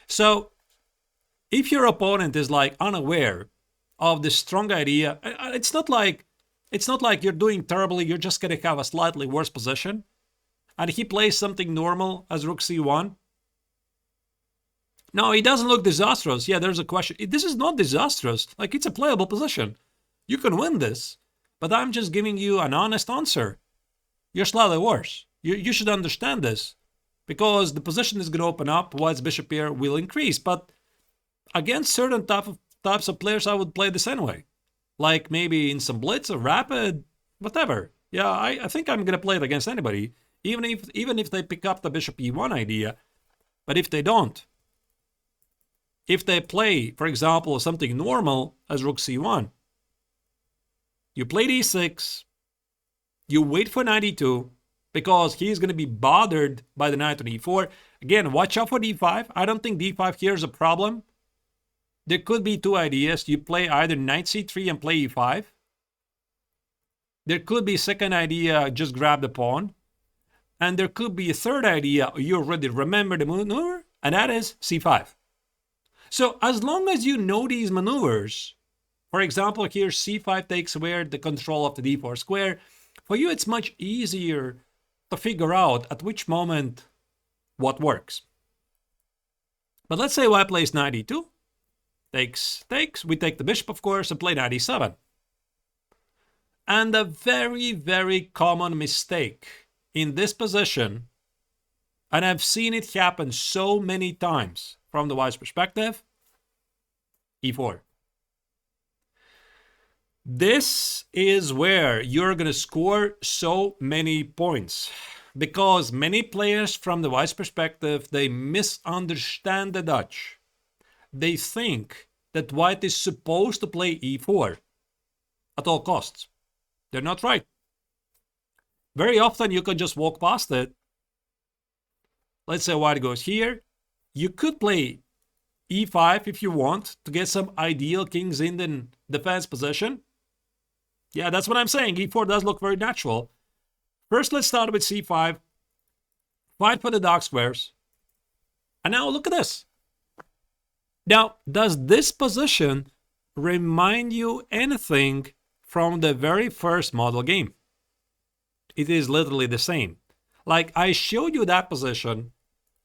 So if your opponent is like unaware of the strong idea, it's not like you're doing terribly, you're just going to have a slightly worse position, and he plays something normal as rook c1. No, it doesn't look disastrous. Yeah, there's a question. This is not disastrous. Like, it's a playable position. You can win this, but I'm just giving you an honest answer. You're slightly worse. You should understand this, because the position is going to open up, white's bishop here will increase. But against certain types of players, I would play this anyway. Like maybe in some blitz or rapid, whatever. Yeah, I think I'm going to play it against anybody, even if they pick up the bishop e1 idea. But if they don't, if they play, for example, something normal as rook c1, you play d6, you wait for knight e2, because he's going to be bothered by the knight on e4. Again, watch out for d5. I don't think d5 here is a problem. There could be two ideas. You play either knight c3 and play e5. There could be a second idea, just grab the pawn. And there could be a third idea, you already remember the maneuver, and that is c5. So as long as you know these maneuvers, for example, here c5 takes away the control of the d4 square, for you it's much easier to figure out at which moment what works. But let's say white plays knight e2. Takes, we take the bishop, of course, and play knight e7. And a very, very common mistake in this position, and I've seen it happen so many times from the white's perspective, e4. This is where you're going to score so many points, because many players from the white's perspective, they misunderstand the Dutch. They think that white is supposed to play e4 at all costs. They're not right. Very often you can just walk past it. Let's say white goes here. You could play e5 if you want to get some ideal kings in the defense position. Yeah, that's what I'm saying. e4 does look very natural. First, let's start with c5. Fight for the dark squares. And now look at this. Now, does this position remind you anything from the very first model game? It is literally the same. Like I showed you that position.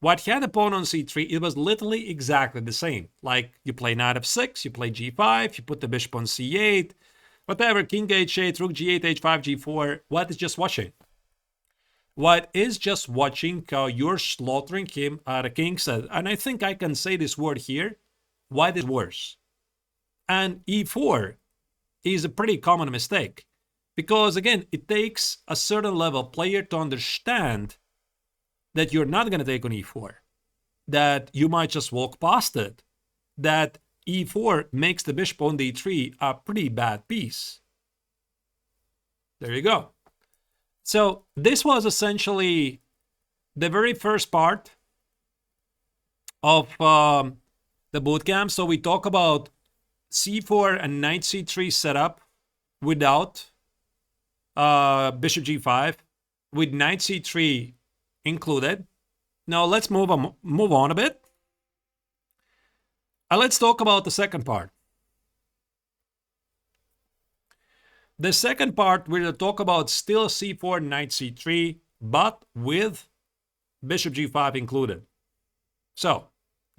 White had a pawn on c3. It was literally exactly the same. Like you play knight f6, you play g5, you put the bishop on c8, whatever, king h8, rook g8, h5, g4. White is just watching. White is just watching how you're slaughtering him at a king's head. And I think I can say this word here. White is worse. And e4 is a pretty common mistake. Because again, it takes a certain level player to understand that you're not going to take on e4, that you might just walk past it, that e4 makes the bishop on d3 a pretty bad piece. There you go. So this was essentially the very first part of the bootcamp. So we talk about c4 and knight c3 setup without bishop g5, with knight c3 included. Now let's move on a bit. And let's talk about the second part. The second part, we're going to talk about still c4, knight c3, but with bishop g5 included. So,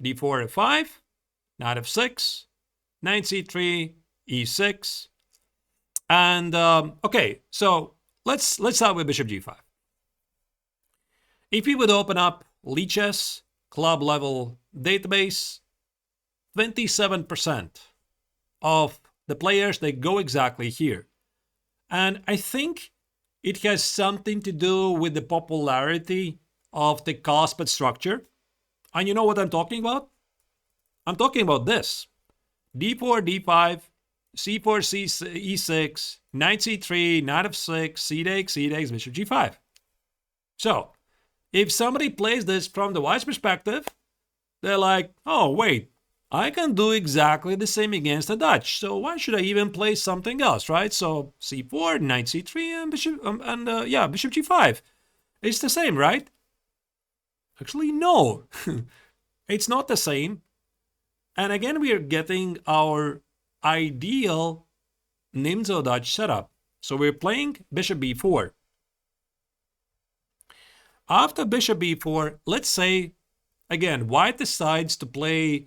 d4, f5, knight f6, knight c3, e6. And, okay, so let's start with bishop g5. If we would open up Lichess club level database, 27% of the players, they go exactly here. And I think it has something to do with the popularity of the Cospet structure. And you know what I'm talking about? I'm talking about this. d4, d5, c4, e6, knight c3, knight f6, c takes, bishop g5. So, if somebody plays this from the white's perspective, they're like, oh, wait, I can do exactly the same against the Dutch. So why should I even play something else, right? So c4, knight c3, and bishop g5. It's the same, right? Actually, no. It's not the same. And again, we are getting our ideal Nimzo-Dutch setup. So we're playing bishop b4. After bishop b4, let's say, again, white decides to play,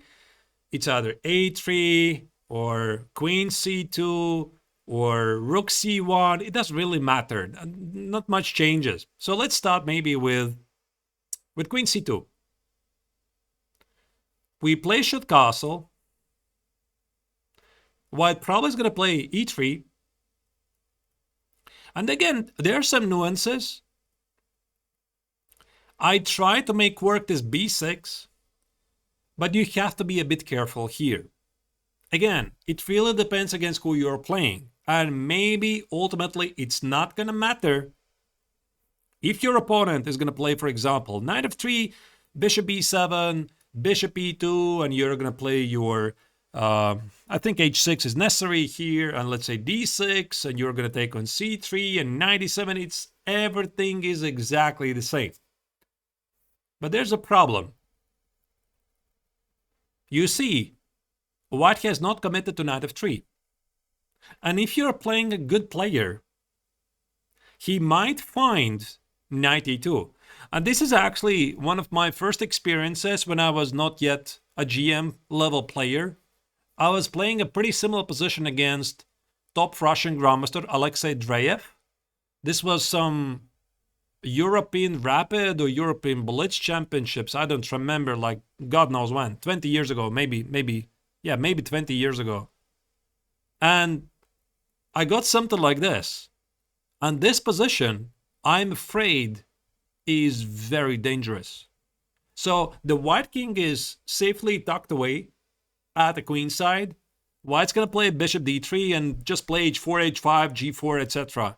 it's either a3 or queen c2 or rook c1. It doesn't really matter. Not much changes. So let's start maybe with queen c2. We play should castle. White probably is going to play e3. And again, there are some nuances. I try to make work this b6, but you have to be a bit careful here. Again, it really depends against who you're playing, and maybe ultimately it's not going to matter if your opponent is going to play, for example, knight f3, bishop b7, bishop e2, and you're going to play your, I think h6 is necessary here, and let's say d6, and you're going to take on c3 and knight e7. Everything is exactly the same. But there's a problem. You see, white has not committed to knight f3. And if you're playing a good player, he might find knight e2. And this is actually one of my first experiences when I was not yet a GM level player. I was playing a pretty similar position against top Russian Grandmaster Alexei Dreyev. This was some European Rapid or European Blitz Championships. I don't remember, like God knows when, 20 years ago, maybe 20 years ago. And I got something like this. And this position, I'm afraid, is very dangerous. So the white king is safely tucked away at the queen side. White's going to play bishop d3 and just play h4, h5, g4, etc.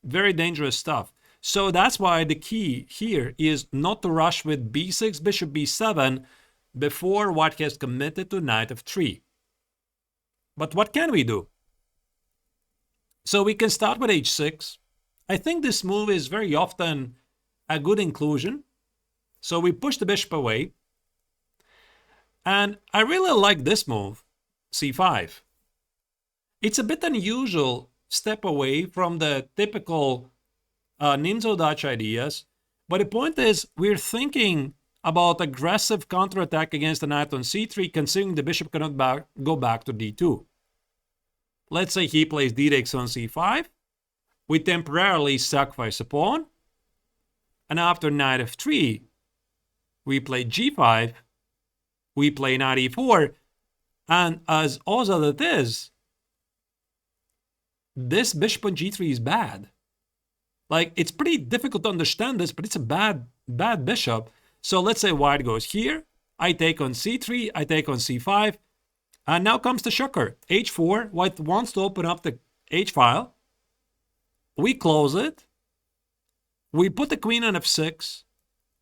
Very dangerous stuff. So that's why the key here is not to rush with b6, bishop b7 before white has committed to knight f3. But what can we do? So we can start with h6. I think this move is very often a good inclusion. So we push the bishop away. And I really like this move, c5. It's a bit unusual step away from the typical Nimzo-Dutch ideas, but the point is we're thinking about aggressive counterattack against the knight on c3, considering the bishop cannot go back to d2. Let's say he plays d takes on c5. We temporarily sacrifice a pawn, and after knight f3, we play g5, we play knight e4, and as awesome as it is, this bishop on g3 is bad. Like, it's pretty difficult to understand this, but it's a bad bishop. So let's say white goes here. I take on c3, I take on c5. And now comes the shocker. h4, white wants to open up the h file. We close it. We put the queen on f6.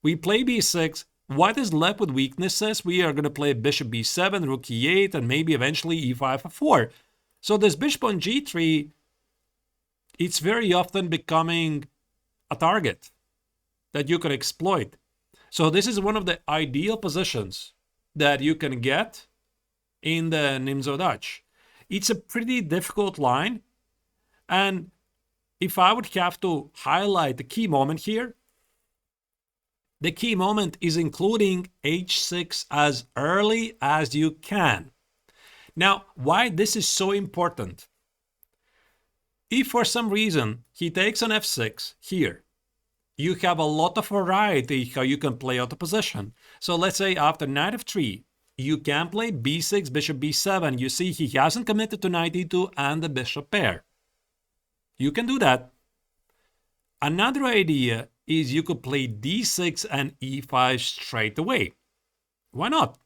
We play b6. White is left with weaknesses. We are going to play bishop b7, rook e8, and maybe eventually e5, f4. So this bishop on g3, it's very often becoming a target that you can exploit. So this is one of the ideal positions that you can get in the Nimzo-Dutch. It's a pretty difficult line. And if I would have to highlight the key moment here, the key moment is including h6 as early as you can. Now, why this is so important? If for some reason he takes on f6 here, you have a lot of variety how you can play out the position. So let's say after knight f3, you can play b6, bishop b7. You see he hasn't committed to knight e2 and the bishop pair. You can do that. Another idea is you could play d6 and e5 straight away. Why not?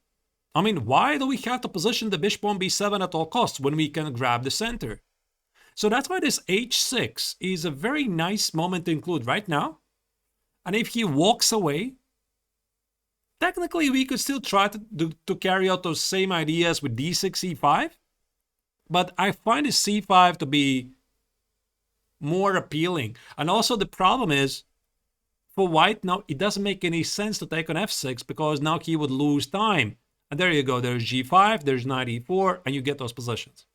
I mean, why do we have to position the bishop on b7 at all costs when we can grab the center? So that's why this h6 is a very nice moment to include right now. And if he walks away, technically we could still try to carry out those same ideas with d6, e5. But I find the c5 to be more appealing. And also the problem is, for white now, it doesn't make any sense to take on f6 because now he would lose time. And there you go, there's g5, there's knight e4, and you get those positions.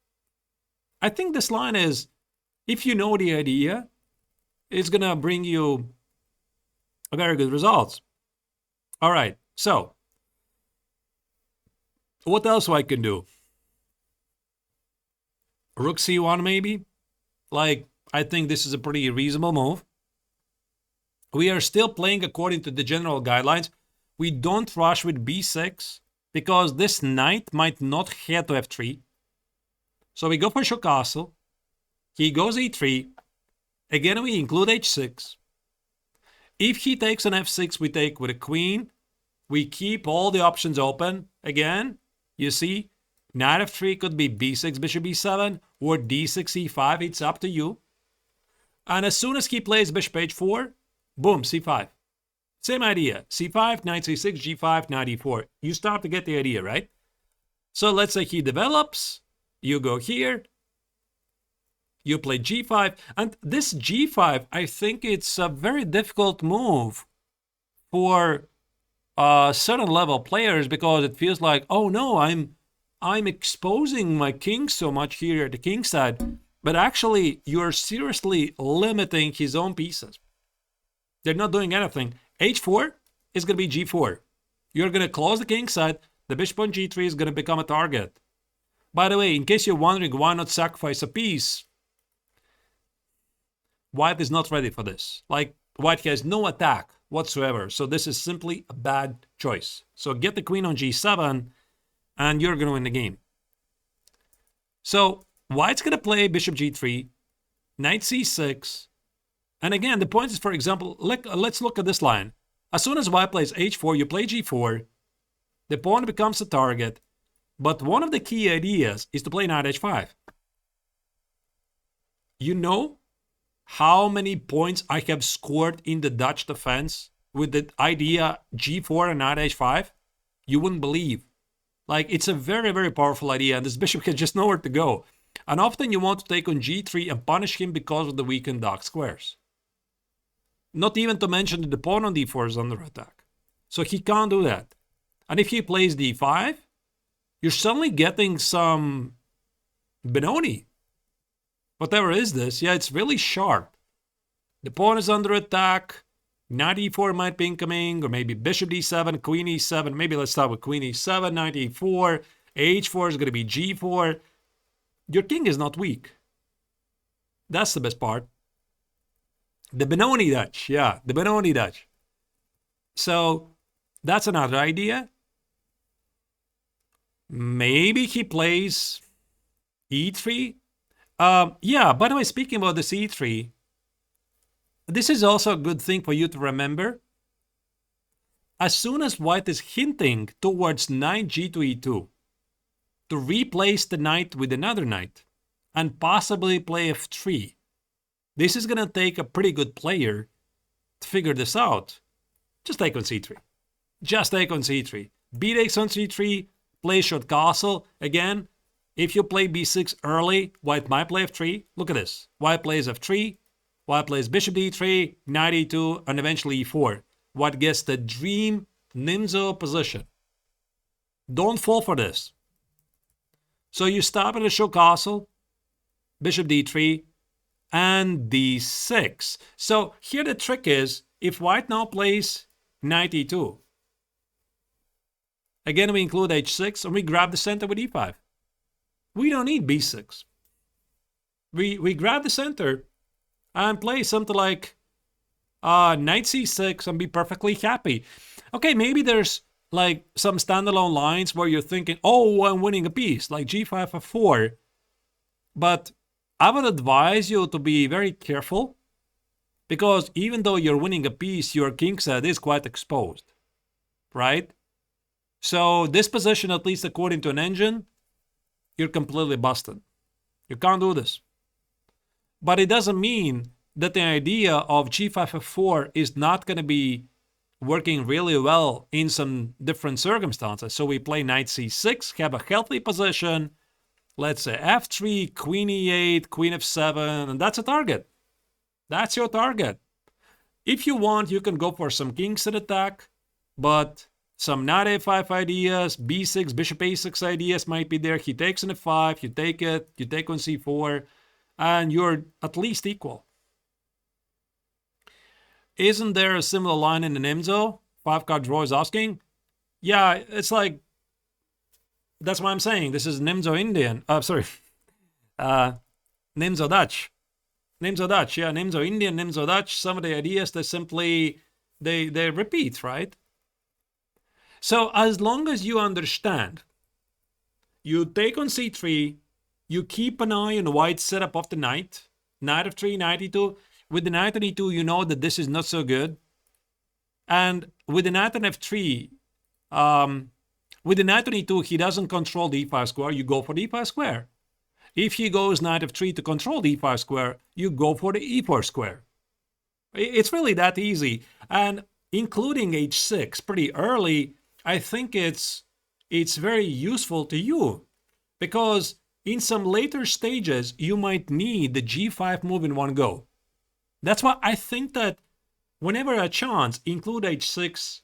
I think this line is, if you know the idea, it's going to bring you a very good results. All right, so what else I can do? Rook c1 maybe? Like, I think this is a pretty reasonable move. We are still playing according to the general guidelines. We don't rush with b6 because this knight might not head to f3. So we go for show castle. He goes e3. Again, we include h6. If he takes on f6, we take with a queen. We keep all the options open. Again, you see, knight f3 could be b6, bishop b7, or d6, e5. It's up to you. And as soon as he plays bishop h4, boom, c5. Same idea. c5, knight c6, g5, knight e4. You start to get the idea, right? So let's say he develops. You go here. You play g5. And this g5, I think it's a very difficult move for certain level players because it feels like, oh no, I'm exposing my king so much here at the king side. But actually, you're seriously limiting his own pieces. They're not doing anything. h4 is going to be g4. You're going to close the king side. The bishop on g3 is going to become a target. By the way, in case you're wondering why not sacrifice a piece, white is not ready for this. Like, white has no attack whatsoever. So this is simply a bad choice. So get the queen on g7 and you're going to win the game. So white's going to play bishop g3, knight c6. And again, the point is, for example, let's look at this line. As soon as white plays h4, you play g4. The pawn becomes a target. But one of the key ideas is to play knight h5. You know how many points I have scored in the Dutch defense with the idea g4 and knight h5? You wouldn't believe. Like, it's a very, very powerful idea, and this bishop has just nowhere to go. And often you want to take on g3 and punish him because of the weakened dark squares. Not even to mention that the pawn on d4 is under attack. So he can't do that. And if he plays d5, you're suddenly getting some Benoni. Whatever is this? Yeah, it's really sharp. The pawn is under attack. Knight e4 might be incoming, or maybe bishop d7, queen e7. Maybe let's start with queen e7, knight e4. h4 is going to be g4. Your king is not weak. That's the best part. The Benoni Dutch. Yeah, the Benoni Dutch. So that's another idea. Maybe he plays e3. Yeah, by the way, speaking about the c3, this is also a good thing for you to remember. As soon as white is hinting towards knight g to e2, to replace the knight with another knight, and possibly play f3, this is going to take a pretty good player to figure this out. Just take on c3. Just take on c3. B takes on c3, play short castle. Again, if you play b6 early, white might play f3. Look at this. White plays f3, white plays bishop d3, knight e2, and eventually e4. White gets the dream Nimzo position. Don't fall for this. So you stop at a short castle, bishop d3, and d6. So here the trick is, if white now plays knight e2, again we include h6 and we grab the center with e5. We don't need b6. We grab the center and play something like knight c6 and be perfectly happy. Okay, maybe there's like some standalone lines where you're thinking, oh, I'm winning a piece, like g5 f4. But I would advise you to be very careful, because even though you're winning a piece, your king set is quite exposed, right? So this position, at least according to an engine, you're completely busted. You can't do this. But it doesn't mean that the idea of g5 f4 is not going to be working really well in some different circumstances. So we play knight c6, have a healthy position. Let's say f3, queen e8, queen f7, and that's a target. That's your target. If you want, you can go for some king set attack, but some knight a5 ideas, b6, bishop a6 ideas might be there. He takes on f5, you take it, you take on c4, and you're at least equal. Isn't there a similar line in the Nimzo? 5-card draw is asking. Yeah, it's like, that's why I'm saying this is Nimzo-Indian. Nimzo-Dutch. Nimzo-Dutch, yeah, Nimzo-Indian, Nimzo-Dutch. Some of the ideas, they simply, they repeat, right? So as long as you understand, you take on c3, you keep an eye on the white setup of the knight, knight f3, knight e2. With the knight on e2, you know that this is not so good. And with the knight on f3, with the knight on e2, he doesn't control the e5 square, you go for the e5 square. If he goes knight f3 to control the e5 square, you go for the e4 square. It's really that easy. And including h6 pretty early, I think it's very useful to you, because in some later stages, you might need the g5 move in one go. That's why I think that whenever a chance, include h6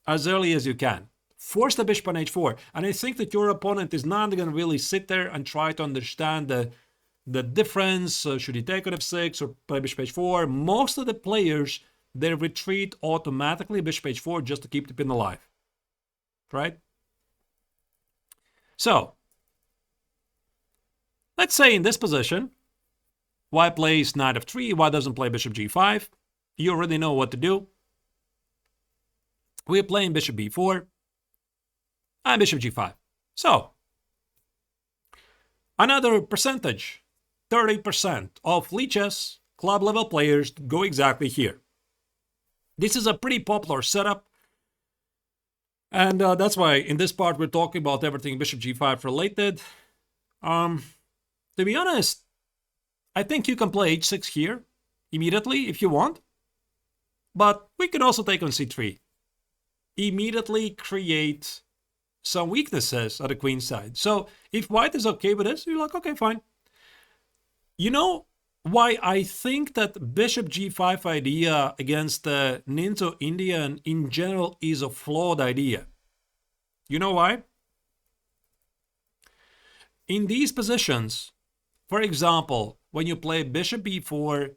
as early as you can. Force the bishop on h4. And I think that your opponent is not going to really sit there and try to understand the difference. Should he take on f6 or play bishop h4? Most of the players, they retreat automatically bishop h4 just to keep the pin alive. Right? So, let's say in this position, white plays knight f3, white doesn't play bishop g5. You already know what to do. We're playing bishop b4 and bishop g5. So, another percentage, 30% of Lichess club level players go exactly here. This is a pretty popular setup. And that's why in this part we're talking about everything bishop g5 related. To be honest, I think you can play h6 here immediately if you want. But we can also take on c3. Immediately create some weaknesses at the queen side. So if white is okay with this, you're like, okay, fine. You know why I think that bishop g5 idea against the Nimzo-Indian in general is a flawed idea? You know why? In these positions, for example, when you play bishop b4,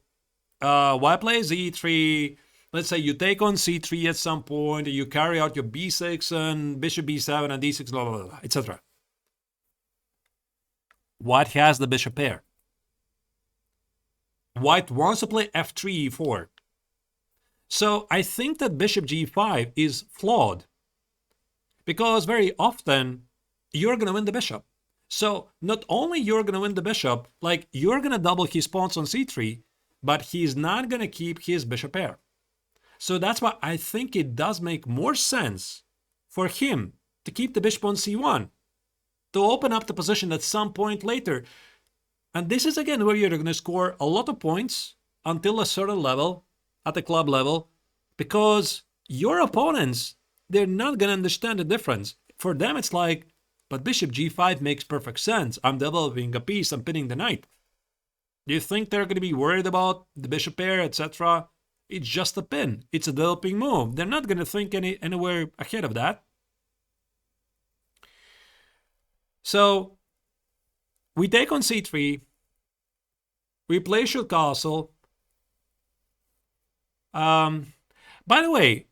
white plays e3, let's say you take on c3 at some point, you carry out your b6 and bishop b7 and d6, blah, blah, blah, etc. White has the bishop pair. White wants to play f3, e4. So I think that bishop g5 is flawed, because very often you're going to win the bishop. So not only you're going to win the bishop, like you're going to double his pawns on c3, but he's not going to keep his bishop pair. So that's why I think it does make more sense for him to keep the bishop on c1, to open up the position at some point later. And this is again where you're going to score a lot of points until a certain level, at the club level, because your opponents, they're not going to understand the difference. For them, it's like, but bishop g5 makes perfect sense. I'm developing a piece, I'm pinning the knight. Do you think they're going to be worried about the bishop pair, etc.? It's just a pin. It's a developing move. They're not going to think anywhere ahead of that. So we take on c3. We play should castle. By the way,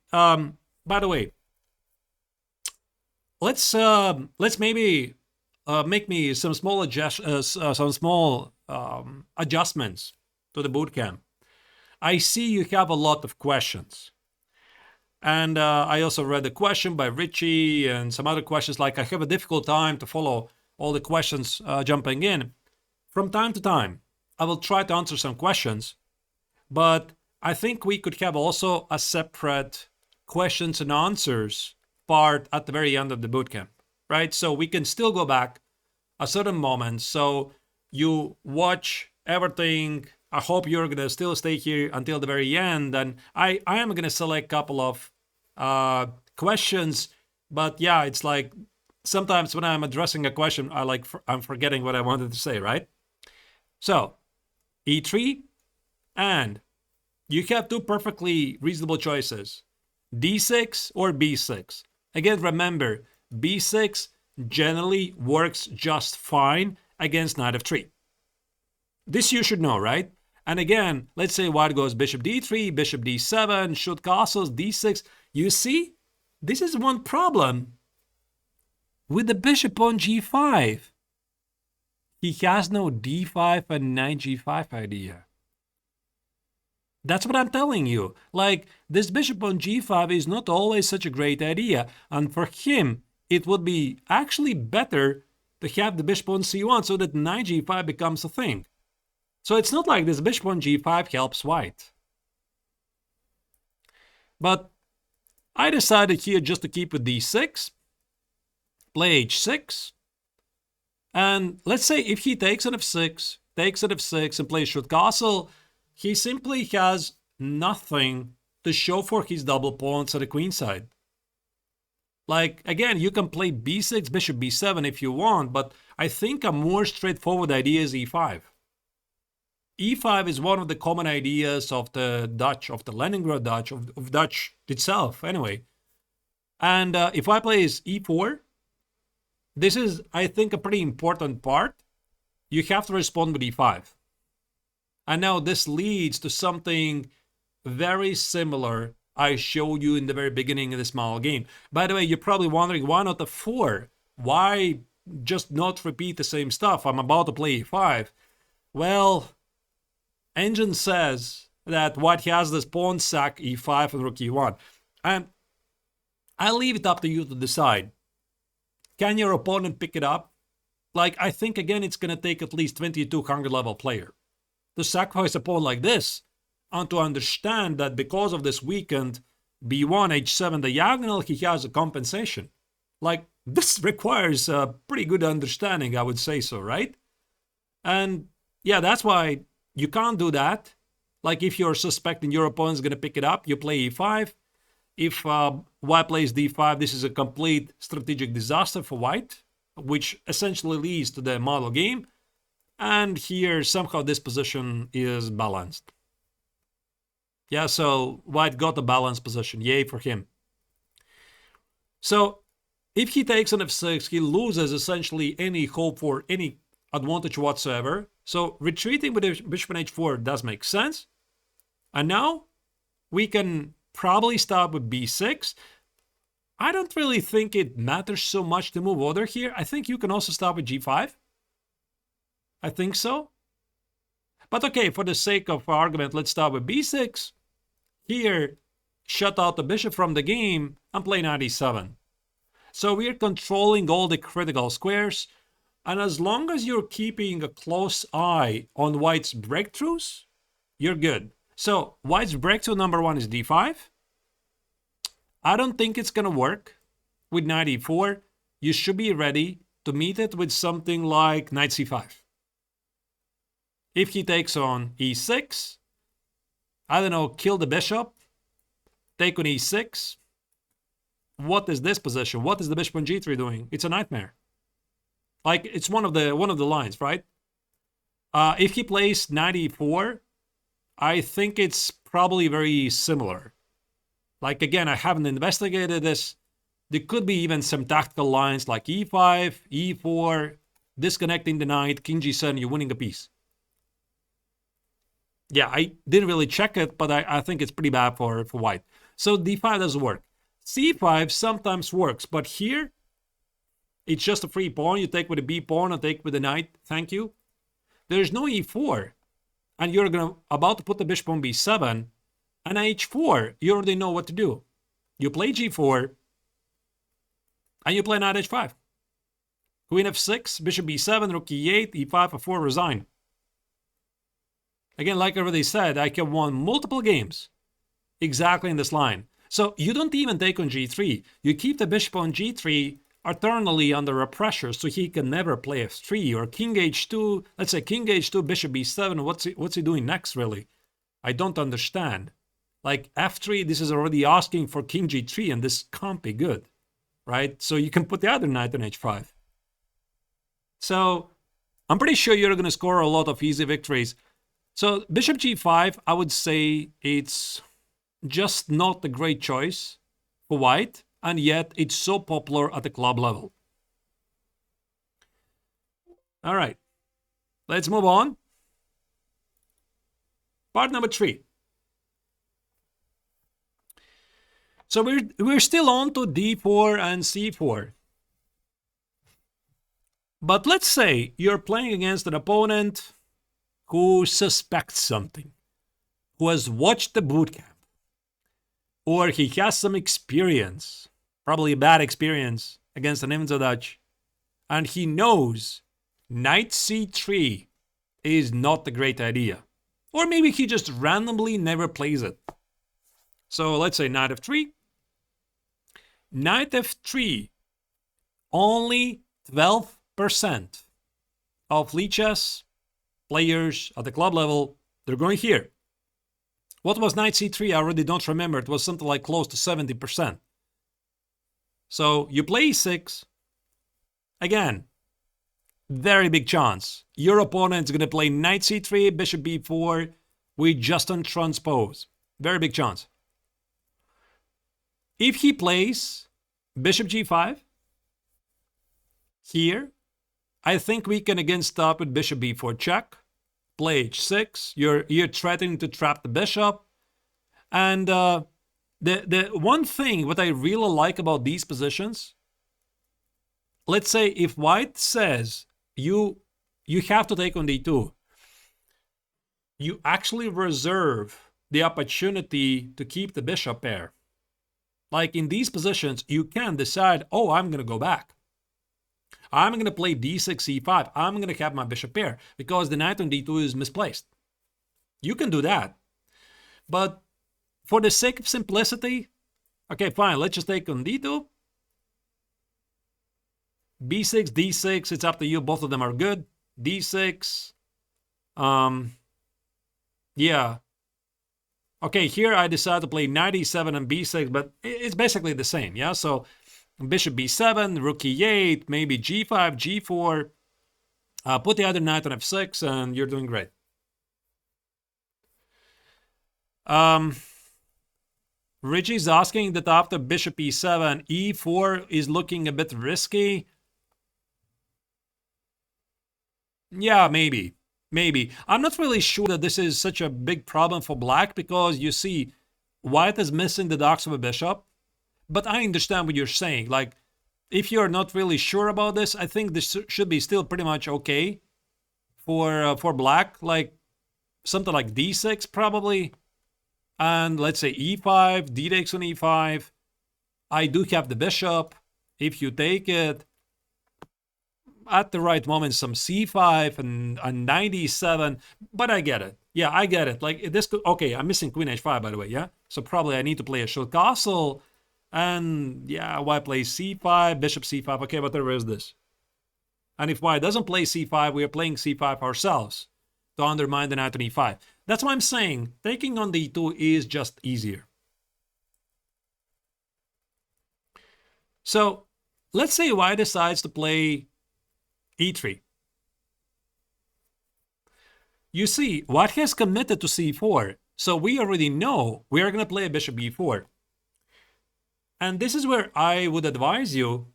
let's maybe make me some small adjustments to the bootcamp. I see you have a lot of questions. And I also read a question by Richie and some other questions, like I have a difficult time to follow all the questions jumping in. From time to time, I will try to answer some questions, but I think we could have also a separate questions and answers part at the very end of the bootcamp, right? So we can still go back a certain moment. So you watch everything. I hope you're going to still stay here until the very end. And I am going to select a couple of questions. But yeah, it's like sometimes when I'm addressing a question, I'm forgetting what I wanted to say, right? So e3, and you have two perfectly reasonable choices, d6 or b6. Again, remember, b6 generally works just fine against knight f3. This you should know, right? And again, let's say white goes bishop d3, bishop d7, should castles, d6. You see, this is one problem with the bishop on g5. He has no d5 and knight g5 idea. That's what I'm telling you. Like, this bishop on g5 is not always such a great idea. And for him, it would be actually better to have the bishop on c1 so that knight g5 becomes a thing. So it's not like this bishop on g5 helps white. But I decided here just to keep with d6, play h6. And let's say if he takes on f6, and plays should castle, he simply has nothing to show for his double pawns at the queen side. Like, again, you can play b6, bishop b7 if you want, but I think a more straightforward idea is e5. e5 is one of the common ideas of the Dutch, of the Leningrad Dutch, of Dutch itself, anyway. And if I play e4, this is, I think, a pretty important part. You have to respond with e5. And now this leads to something very similar I showed you in the very beginning of this small game. By the way, you're probably wondering, why not f4? Why just not repeat the same stuff? I'm about to play e5. Well, engine says that white has this pawn sack e5 and rook e1. And I leave it up to you to decide. Can your opponent pick it up? Like, I think, again, it's going to take at least 2200 level player to sacrifice a pawn like this, and to understand that because of this weakened b1, h7 diagonal, he has a compensation. Like, this requires a pretty good understanding, I would say so, right? And yeah, that's why you can't do that. Like, if you're suspecting your opponent's going to pick it up, you play e5. If white plays d5, this is a complete strategic disaster for white, which essentially leads to the model game. And here, somehow, this position is balanced. Yeah, so white got a balanced position. Yay for him. So if he takes on f6, he loses essentially any hope for any advantage whatsoever. So retreating with bishop on h4 does make sense. And now we can probably start with b6. I don't really think it matters so much to move order here. I think you can also start with g5. I think so. But okay, for the sake of argument, let's start with b6. Here, shut out the bishop from the game and play knight e7. So we're controlling all the critical squares. And as long as you're keeping a close eye on white's breakthroughs, you're good. So white's breakthrough number 1 is d5. I don't think it's going to work with knight e4. You should be ready to meet it with something like knight c5. If he takes on e6, I don't know, kill the bishop, take on e6. What is this position? What is the bishop on g3 doing? It's a nightmare. Like, it's one of the lines, right? If he plays knight e4, I think it's probably very similar. Like, again, I haven't investigated this. There could be even some tactical lines like e5, e4, disconnecting the knight, king g7, you're winning a piece. Yeah, I didn't really check it, but I think it's pretty bad for white. So d5 doesn't work. c5 sometimes works, but here, it's just a free pawn. You take with a b pawn and take with the knight. Thank you. There's no e4. And you're about to put the bishop on b7. And h4, you already know what to do. You play g4. And you play knight h5. Queen f6, bishop b7, rook e8, e5, f4, resign. Again, like I already said, I can win multiple games exactly in this line. So you don't even take on g3. You keep the bishop on g3 eternally under a pressure, so he can never play f3 or king h2. Let's say king h2, bishop b7. What's he doing next, really? I don't understand. Like f3, this is already asking for king g3, and this can't be good, right? So you can put the other knight on h5. So I'm pretty sure you're going to score a lot of easy victories. So bishop g5, I would say it's just not a great choice for white, and yet it's so popular at the club level. All right, let's move on. Part number 3. So we're still on to d4 and c4. But let's say you're playing against an opponent who suspects something, who has watched the bootcamp, or he has some experience, probably a bad experience against an Nimzo-Dutch, and he knows knight c3 is not a great idea. Or maybe he just randomly never plays it. So let's say knight f3. Knight f3, only 12% of Lichess players at the club level, they're going here. What was knight c3? I already don't remember. It was something like close to 70%. So you play e6. Again, very big chance. Your opponent's going to play knight c3, bishop b4 with just on transpose. Very big chance. If he plays bishop g5 here, I think we can again stop with bishop b4 check. Play h6. You're threatening to trap the bishop. And the one thing what I really like about these positions, let's say if white says you have to take on d2, you actually reserve the opportunity to keep the bishop pair. Like in these positions, you can decide, oh, I'm going to go back. I'm going to play d6, e5. I'm going to have my bishop pair because the knight on d2 is misplaced. You can do that. But for the sake of simplicity, okay, fine, let's just take on d2. b6, d6, it's up to you. Both of them are good. d6. Yeah. Okay, here I decide to play knight e7 and b6, but it's basically the same, yeah? So bishop b7, rook e8, maybe g5, g4. Put the other knight on f6, and you're doing great. Richie's asking that after bishop e7, e4 is looking a bit risky. Yeah, maybe. Maybe. I'm not really sure that this is such a big problem for black because you see, white is missing the docks of a bishop. But I understand what you're saying. Like, if you're not really sure about this, I think this should be still pretty much okay for black. Like, something like d6 probably. And let's say e5, d takes on e5. I do have the bishop. If you take it, at the right moment some c5 and 97, but I get it. Yeah, I get it. Like this could, okay, I'm missing queen h5 by the way, yeah? So probably I need to play a short castle, and yeah, white plays c5, bishop c5, okay, but there is this. And if white doesn't play c5, we are playing c5 ourselves to undermine the knight on e5. That's why I'm saying taking on d2 is just easier. So let's say white decides to play e3. You see, white has committed to c4, so we already know we are going to play a bishop e4. And this is where I would advise you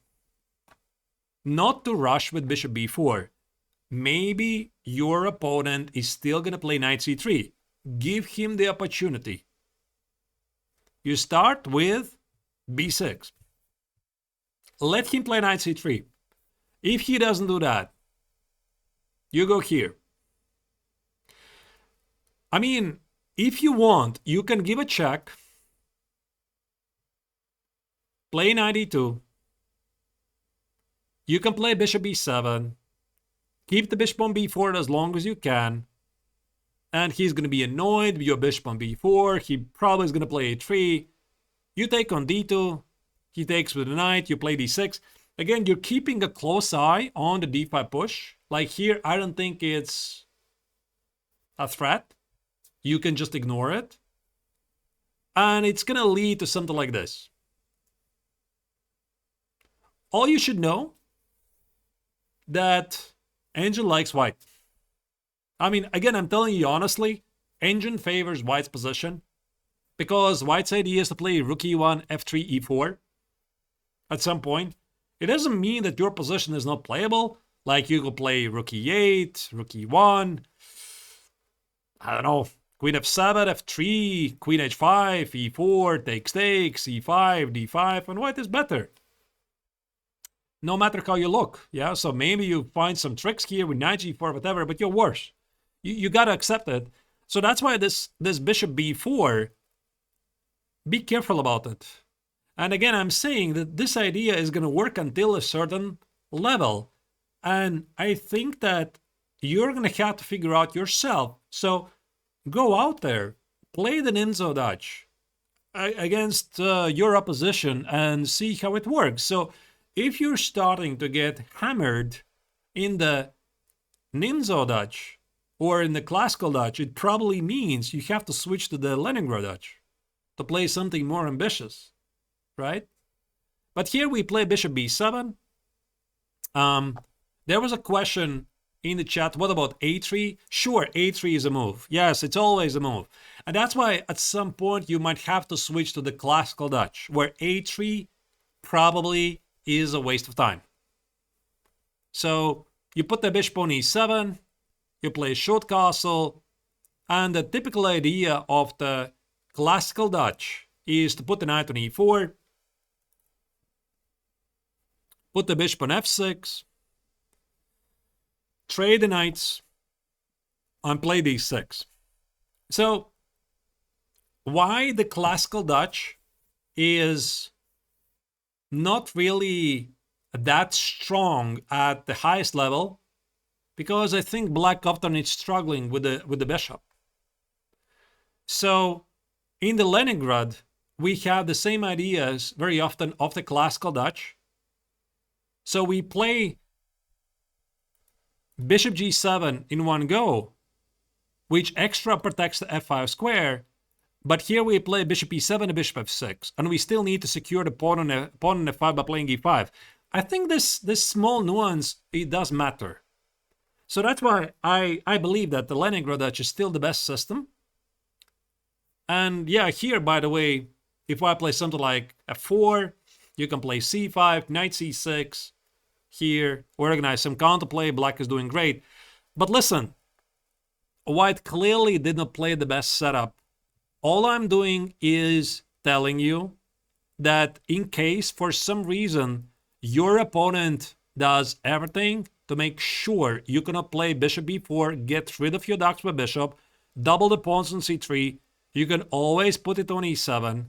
not to rush with bishop b4. Maybe your opponent is still going to play knight c3. Give him the opportunity. You start with b6. Let him play knight c3. If he doesn't do that, you go here. I mean, if you want, you can give a check, play knight e2. You can play bishop b7. Keep the bishop on b4 as long as you can. And he's going to be annoyed with your bishop on b4. He probably is going to play a3. You take on d2. He takes with the knight. You play d6. Again, you're keeping a close eye on the d5 push. Like here, I don't think it's a threat. You can just ignore it. And it's going to lead to something like this. All you should know that Engine likes white. I mean, again, I'm telling you honestly, Engine favors white's position because white's idea is to play rook e1, f3, e4 at some point. It doesn't mean that your position is not playable. Like you could play rook e8, rook e1, I don't know, queen f7, f3, queen h5, e4, takes, e5, d5, and white is better. No matter how you look, yeah? So maybe you find some tricks here with knight g4, whatever, but you're worse. You gotta accept it. So that's why this bishop b4, be careful about it. And again, I'm saying that this idea is gonna work until a certain level. And I think that you're gonna have to figure out yourself. So go out there, play the Nimzo-Dutch against your opposition and see how it works. So if you're starting to get hammered in the Nimzo-Dutch or in the classical Dutch, it probably means you have to switch to the Leningrad Dutch to play something more ambitious, right? But here we play bishop b7. There was a question in the chat, what about a3? Sure, a3 is a move. Yes, it's always a move. And that's why at some point you might have to switch to the classical Dutch, where a3 probably is a waste of time. So you put the bishop on e7, you play short castle, and the typical idea of the classical Dutch is to put the knight on e4, put the bishop on f6, trade the knights, and play d6. So why the classical Dutch is not really that strong at the highest level, because I think black often is struggling with the bishop. So in the Leningrad, we have the same ideas very often of the classical Dutch. So we play bishop g7 in one go, which extra protects the f5 square. But here we play bishop e7 and bishop f6, and we still need to secure the pawn on f5 by playing e5. I think this small nuance, it does matter. So that's why I believe that the Leningrad Dutch is still the best system. And yeah, here, by the way, if I play something like f4, you can play c5, knight c6, here, organize some counterplay, black is doing great. But listen, white clearly did not play the best setup. All I'm doing is telling you that in case for some reason your opponent does everything to make sure you cannot play bishop b4, get rid of your Dutch by bishop, double the pawns on c3, you can always put it on e7.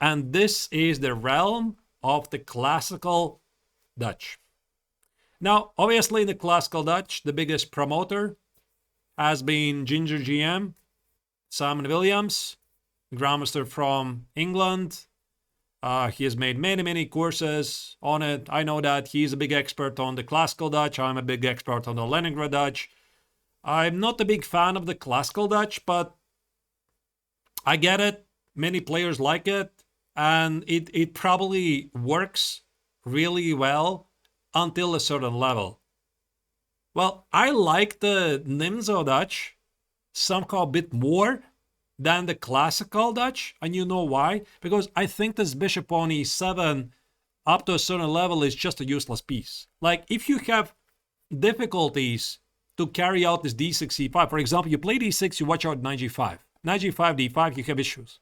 And this is the realm of the classical Dutch. Now, obviously, in the classical Dutch, the biggest promoter has been Ginger GM, Simon Williams, grandmaster from England. He has made many, many courses on it. I know that he's a big expert on the classical Dutch. I'm a big expert on the Leningrad Dutch. I'm not a big fan of the classical Dutch, but I get it. Many players like it, and it probably works really well until a certain level. Well, I like the Nimzo-Dutch somehow a bit more than the classical Dutch, and you know why? Because I think this bishop on e7 up to a certain level is just a useless piece. Like, if you have difficulties to carry out this d6, e5, for example, you play d6, you watch out knight g5. Knight g5, d5, you have issues.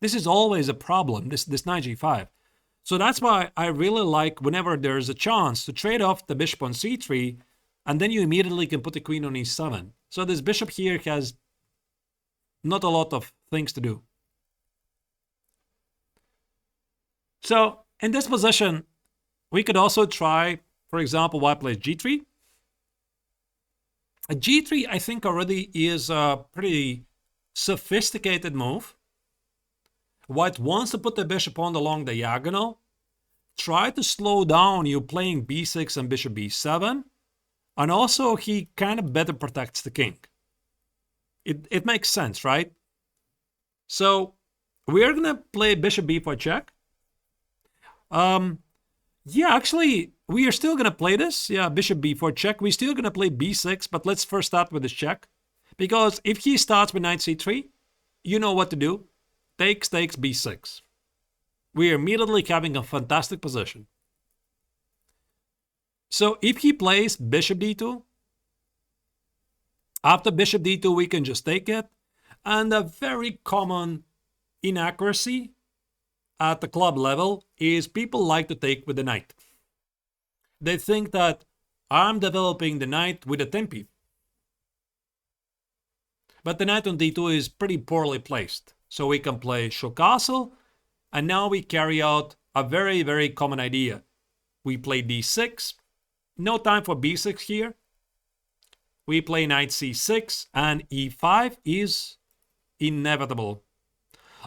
This is always a problem, this knight g5. So that's why I really like whenever there's a chance to trade off the bishop on c3, and then you immediately can put the queen on e7. So this bishop here has not a lot of things to do. So in this position, we could also try, for example, white plays g3. A g3, I think, already is a pretty sophisticated move. White wants to put the bishop on the long diagonal. Try to slow down you playing b6 and bishop b7. And also, he kind of better protects the king. It makes sense, right? So we're going to play bishop b4 check. Yeah, actually, we are still going to play this. Yeah, bishop b4 check. We're still going to play b6, but let's first start with this check. Because if he starts with knight c3, you know what to do. Takes, b6. We are immediately having a fantastic position. So if he plays bishop d2, after bishop d2, we can just take it. And a very common inaccuracy at the club level is people like to take with the knight. They think that I'm developing the knight with a tempi. But the knight on d2 is pretty poorly placed. So we can play show castle, and now we carry out a very, very common idea. We play d6, no time for b6 here. We play knight c6, and e5 is inevitable.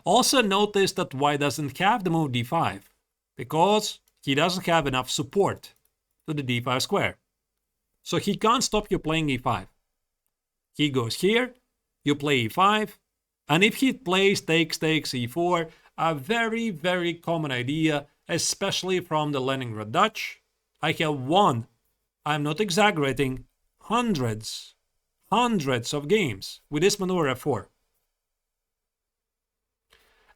Also notice that white doesn't have the move d5, because he doesn't have enough support to the d5 square. So he can't stop you playing e5. He goes here, you play e5, and if he plays takes, e4, a very, very common idea, especially from the Leningrad Dutch. I have won, I'm not exaggerating, hundreds of games with this maneuver f4.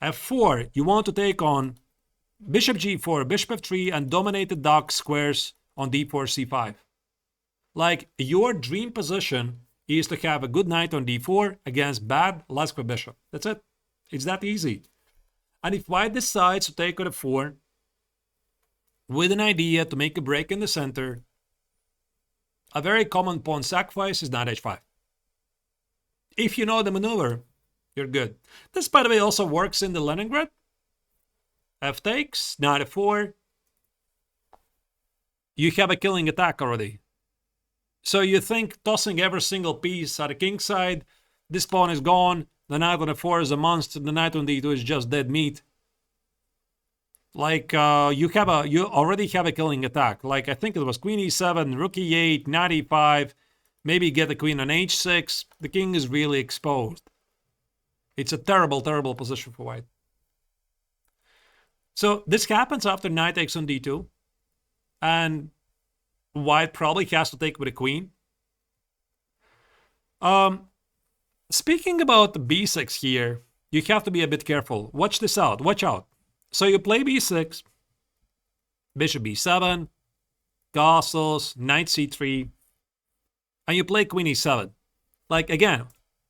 f4, you want to take on bishop g4, bishop f3, and dominate the dark squares on d4, c5. Like, your dream position is to have a good knight on d4 against bad Lasky bishop. That's it. It's that easy. And if white decides to take on f4 with an idea to make a break in the center, a very common pawn sacrifice is knight h5. If you know the maneuver, you're good. This, by the way, also works in the Leningrad. F takes, knight f4. You have a killing attack already. So you think tossing every single piece at the king side, this pawn is gone, the knight on f4 is a monster, the knight on d2 is just dead meat. Like, you already have a killing attack. Like, I think it was queen e7, rook e8, knight e5, maybe get the queen on h6. The king is really exposed. It's a terrible, terrible position for white. So this happens after knight takes on d2. And white probably has to take with a queen. Speaking about b6 here, you have to be a bit careful. Watch this out. Watch out. So you play b6, bishop b7, castles, knight c3, and you play queen e7. Like, again,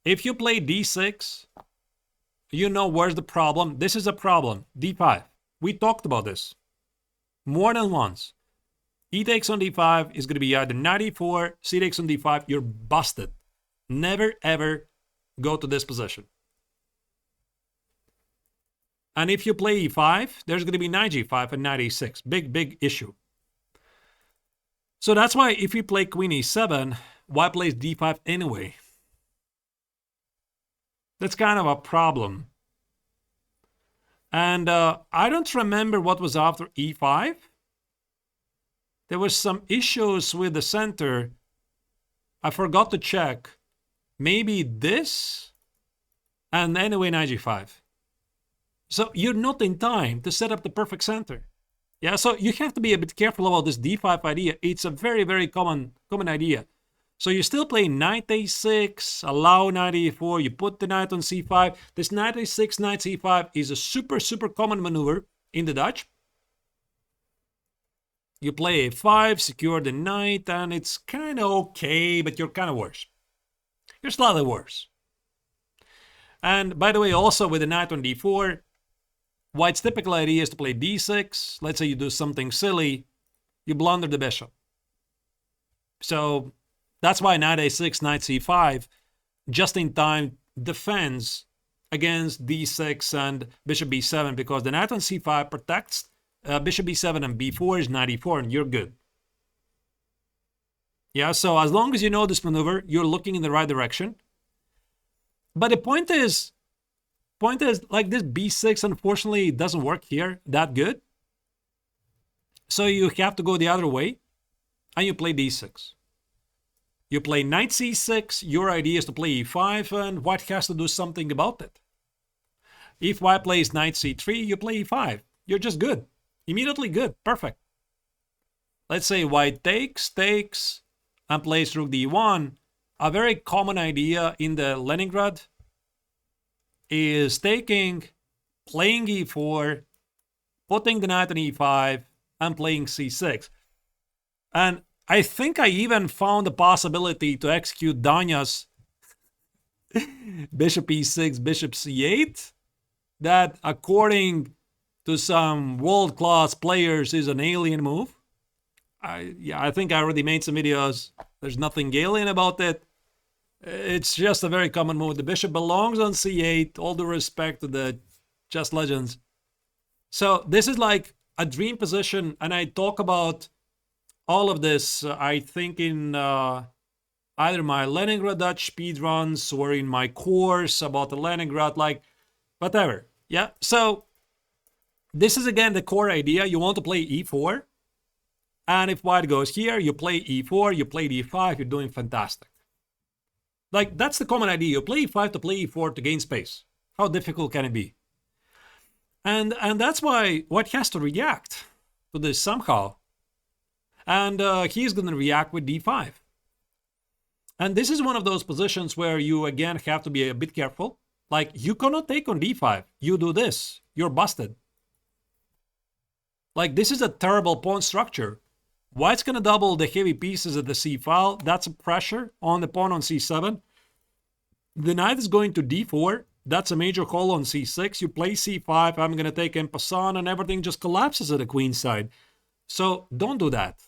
if you play d6, you know where's the problem. This is a problem. d5. We talked about this more than once. E takes on d5 is going to be either knight e4, c takes on d5. You're busted. Never, ever go to this position. And if you play e5, there's going to be knight g5 and knight e6. Big, big issue. So that's why if we play queen e7, white plays d5 anyway. That's kind of a problem. And I don't remember what was after e5. There was some issues with the center. I forgot to check. Maybe this? And anyway, knight g5. So you're not in time to set up the perfect center. Yeah, so you have to be a bit careful about this d5 idea. It's a very, very common idea. So you still play knight a6, allow knight e4, you put the knight on c5. This knight a6, knight c5 is a super, super common maneuver in the Dutch. You play a5, secure the knight, and it's kind of okay, but you're kind of worse. You're slightly worse. And by the way, also with the knight on d4, white's typical idea is to play d6. Let's say you do something silly, you blunder the bishop. So that's why knight a6, knight c5, just in time defends against d6 and bishop b7, because the knight on c5 protects bishop b7 and b4 is knight e4, and you're good. Yeah, so as long as you know this maneuver, you're looking in the right direction. But the point is like this b6 unfortunately doesn't work here that good. So you have to go the other way and you play d6. You play knight c6, your idea is to play e5, and white has to do something about it. If white plays knight c3, you play e5. You're just good. Immediately good. Perfect. Let's say white takes, and plays rook d1. A very common idea in the Leningrad is taking, playing e4, putting the knight on e5, and playing c6. And I think I even found the possibility to execute Danya's bishop e6, bishop c8, that according to some world-class players is an alien move. I think I already made some videos. There's nothing alien about it. It's just a very common move. The bishop belongs on c8, all due respect to the chess legends. So this is like a dream position, and I talk about all of this, I think, in either my Leningrad Dutch speedruns or in my course about the Leningrad, like, whatever. Yeah, so this is again the core idea. You want to play e4, and if white goes here, you play e4, you play d5, you're doing fantastic. Like, that's the common idea. You play e5 to play e4 to gain space. How difficult can it be? And that's why white has to react to this somehow. And he's going to react with d5. And this is one of those positions where you, again, have to be a bit careful. Like, you cannot take on d5. You do this, you're busted. Like, this is a terrible pawn structure. White's going to double the heavy pieces at the c file. That's a pressure on the pawn on c7. The knight is going to d4. That's a major call on c6. You play c5. I'm going to take en passant, and everything just collapses at the queen side. So don't do that.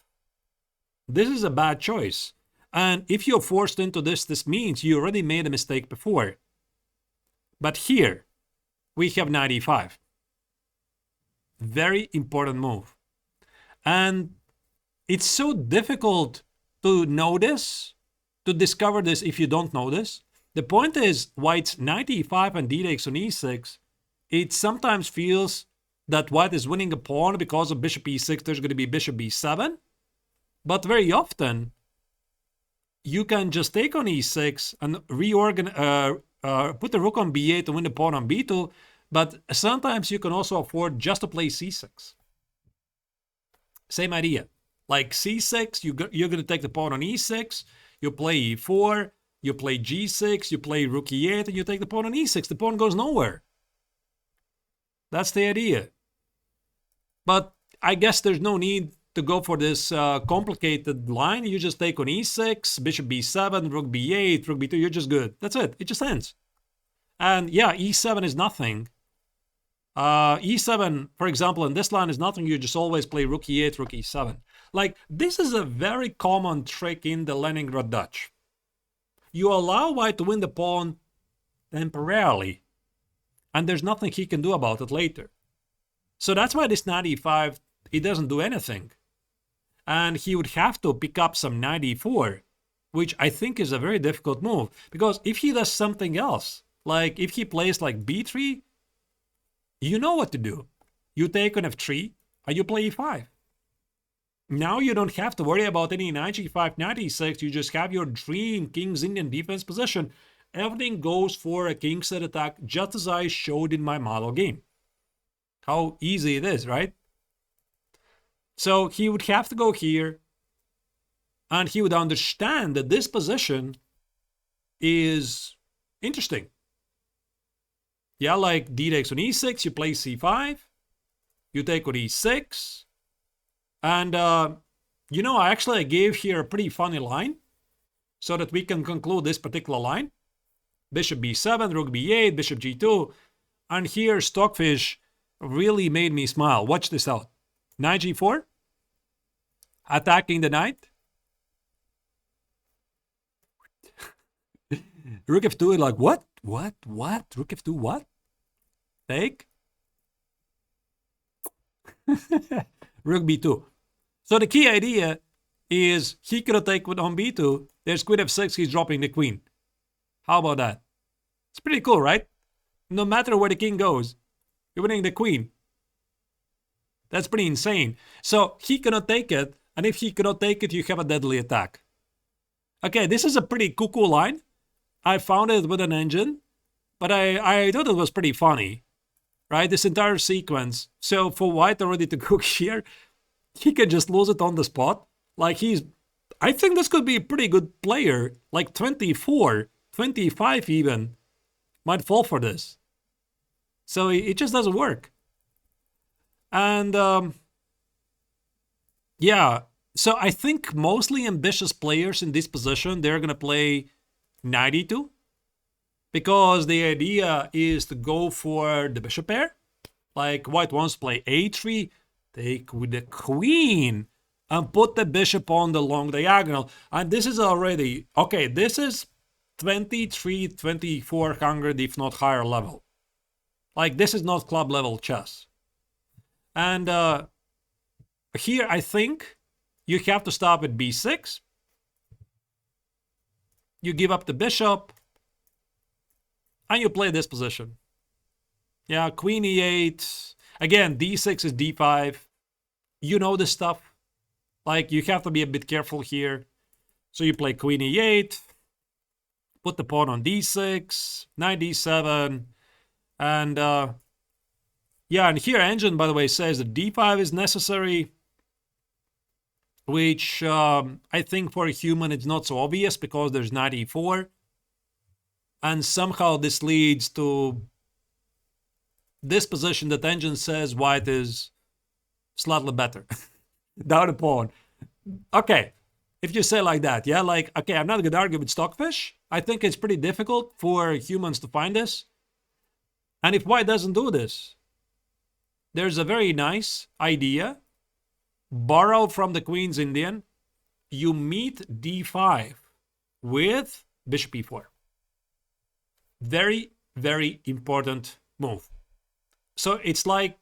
This is a bad choice. And if you're forced into this, this means you already made a mistake before. But here, we have knight e5. Very important move. And it's so difficult to notice, to discover this if you don't know this. The point is, white's knight e5 and d takes on e6, it sometimes feels that white is winning a pawn because of bishop e6, there's going to be bishop b7. But very often, you can just take on e6 and put the rook on b8 to win the pawn on b2. But sometimes you can also afford just to play c6. Same idea. Like c6, you're going to take the pawn on e6, you play e4, you play g6, you play rook e8, and you take the pawn on e6. The pawn goes nowhere. That's the idea. But I guess there's no need to go for this complicated line. You just take on e6, bishop b7, rook b8, rook b2, you're just good. That's it. It just ends. And yeah, e7 is nothing. E7, for example, in this line is nothing. You just always play rook e8, rook e7. Like, this is a very common trick in the Leningrad Dutch. You allow white to win the pawn temporarily, and there's nothing he can do about it later. So that's why this knight e5, it doesn't do anything. and he would have to pick up some knight e4, which I think is a very difficult move, because if he does something else, like if he plays like b3, you know what to do. You take on f3 and you play e5. Now you don't have to worry about any knight g5, knight e6. You just have your dream King's Indian defense position. Everything goes for a king set attack, just as I showed in my model game. How easy it is, right? So he would have to go here, and he would understand that this position is interesting. Yeah, like d takes on e6, you play c5, you take on e6, and I gave here a pretty funny line so that we can conclude this particular line. Bishop b7, rook b8, bishop g2, and here Stockfish really made me smile. Watch this out. Knight g4, attacking the knight. Rook f2 is like, what? Rook f2, what? Take. Rook b2. So the key idea is he could take on b2. There's queen f6, he's dropping the queen. How about that? It's pretty cool, right? No matter where the king goes, you're winning the queen. That's pretty insane. So he cannot take it, and if he cannot take it, you have a deadly attack. Okay, this is a pretty cuckoo line. I found it with an engine, but I thought it was pretty funny, right? This entire sequence. So for white already to cook here, he can just lose it on the spot. Like I think this could be a pretty good player, like 24, 25 even, might fall for this. So it just doesn't work. And yeah, so I think mostly ambitious players in this position, they're going to play knight e2, because the idea is to go for the bishop pair. Like white wants to play a3, take with the queen, and put the bishop on the long diagonal. And this is already, okay, this is 23, 2400, if not higher level. Like this is not club level chess. And here I think you have to stop at b6. You give up the bishop, and you play this position. Yeah, queen e8. Again, d6 is d5. You know this stuff. Like, you have to be a bit careful here. So you play queen e8, put the pawn on d6, knight d7, and yeah, and here engine, by the way, says that d5 is necessary, which I think for a human it's not so obvious because there's knight e4. And somehow this leads to this position that engine says white is slightly better. Down a pawn. Okay, if you say like that, yeah, like, okay, I'm not going to argue with Stockfish. I think it's pretty difficult for humans to find this. And if white doesn't do this, there's a very nice idea. Borrow from the Queen's Indian. You meet d5 with bishop e4. Very, very important move. So it's like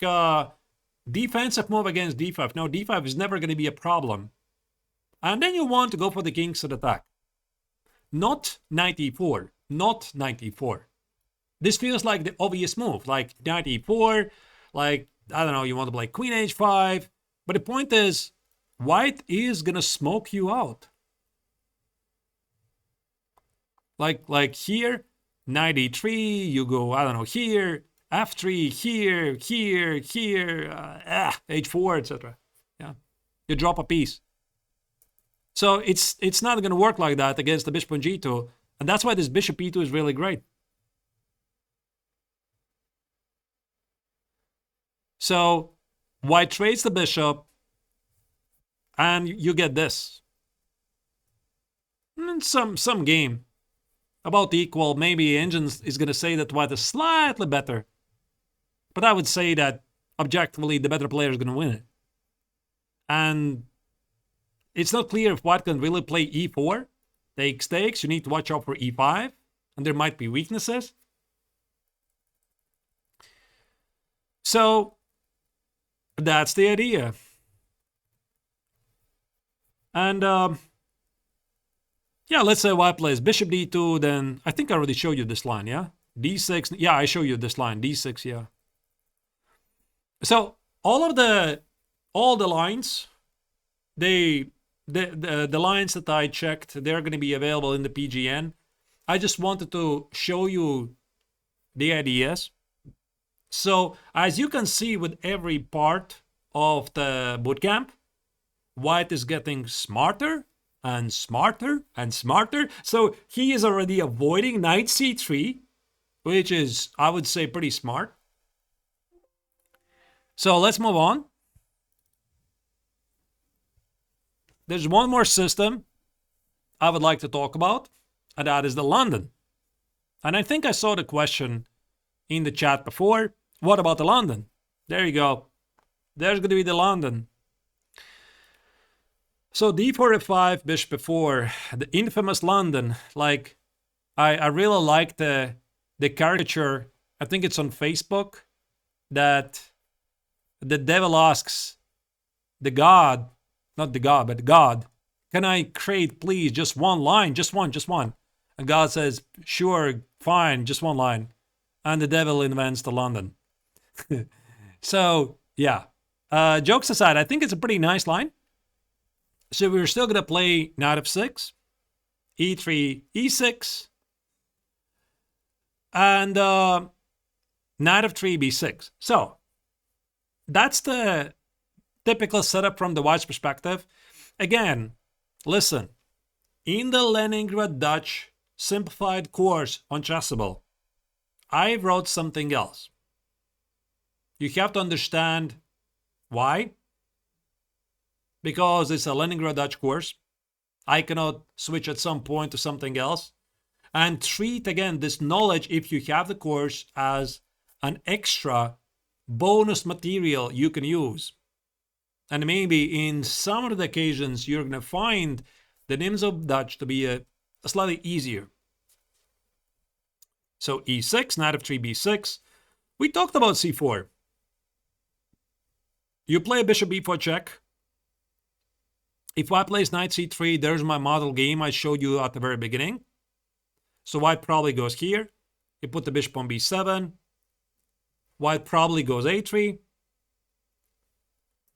defensive move against d5. Now d5 is never going to be a problem. And then you want to go for the king set attack. Not knight e4. Not knight e4. This feels like the obvious move. Like knight e4. Like, I don't know, you want to play queen h5. But the point is, white is going to smoke you out. Like here, knight e3, you go, I don't know, here, f3, here, h4, etc. Yeah, you drop a piece. So it's not going to work like that against the bishop on g2, and that's why this bishop e2 is really great. So white trades the bishop, and you get this. And some game about equal. Maybe engine is going to say that white is slightly better, but I would say that objectively the better player is going to win it. And it's not clear if white can really play e4. Take stakes. You need to watch out for e5, and there might be weaknesses. So that's the idea. And yeah, let's say white plays bishop d2, then I think I already showed you this line, yeah? d6, yeah, I show you this line, d6, yeah. So all the lines, the lines that I checked, they're going to be available in the PGN. I just wanted to show you the ideas. So as you can see with every part of the bootcamp, white is getting smarter and smarter and smarter. So he is already avoiding knight c3, which is, I would say, pretty smart. So let's move on. There's one more system I would like to talk about, and that is the London. And I think I saw the question in the chat before. What about the London? There you go. There's going to be the London. So d4 f5, bishop f4, the infamous London. Like, I really like the caricature. I think it's on Facebook that the devil asks the God, not the God, but God, can I create, please, just one line, just one. And God says, sure, fine, just one line. And the devil invents the London. So, yeah. Jokes aside, I think it's a pretty nice line. So we're still going to play knight f6, e3, e6, and knight f3, b6. So that's the typical setup from the white's perspective. Again, listen, in the Leningrad-Dutch simplified course on Chessable, I wrote something else. You have to understand why. Because it's a Leningrad-Dutch course. I cannot switch at some point to something else. And treat, again, this knowledge, if you have the course, as an extra bonus material you can use. And maybe in some of the occasions, you're going to find the Nimzo-Dutch to be a slightly easier. So e6, knight f3, b6. We talked about c4. You play bishop b4 check. If white plays knight c3, there's my model game I showed you at the very beginning. So white probably goes here. You put the bishop on b7. White probably goes a3.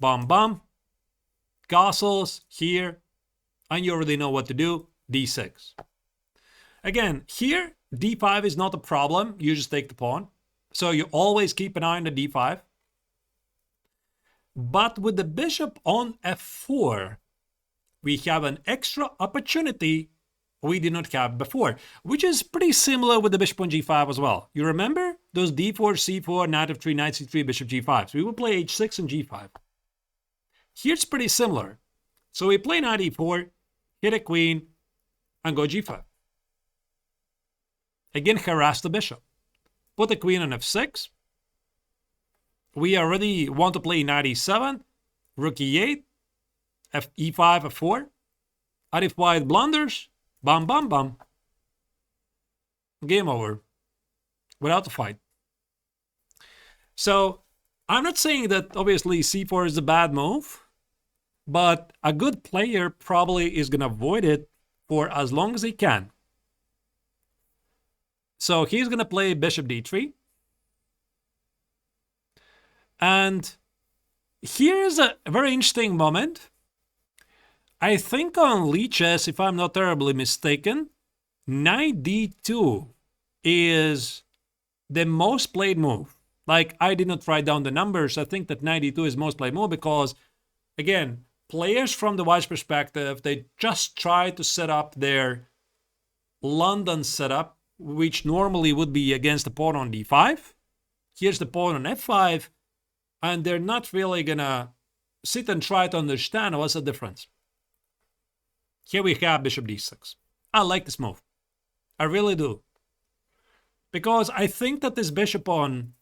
Bam, bam. Castles here. And you already know what to do. d6. Again, here, d5 is not a problem. You just take the pawn. So you always keep an eye on the d5. But with the bishop on f4, we have an extra opportunity we did not have before, which is pretty similar with the bishop on g5 as well. You remember those d4, c4, knight f3, knight c3, bishop g5. So we will play h6 and g5. Here it's pretty similar. So we play knight e4, hit a queen, and go g5. Again, harass the bishop. Put the queen on f6. We already want to play knight e7, rook e8, e5, f4. And if white blunders, bam, bam, bam. Game over. Without a fight. So, I'm not saying that obviously c4 is a bad move, but a good player probably is going to avoid it for as long as he can. So, he's going to play bishop d3. And here's a very interesting moment. I think on Lichess, if I'm not terribly mistaken, knight d2 is the most played move. Like, I did not write down the numbers. I think that knight d2 is most played move because, again, players from the white's perspective, they just try to set up their London setup, which normally would be against the pawn on d5. Here's the pawn on f5. And they're not really going to sit and try to understand what's the difference. Here we have bishop d6. I like this move. I really do. Because I think that this bishop on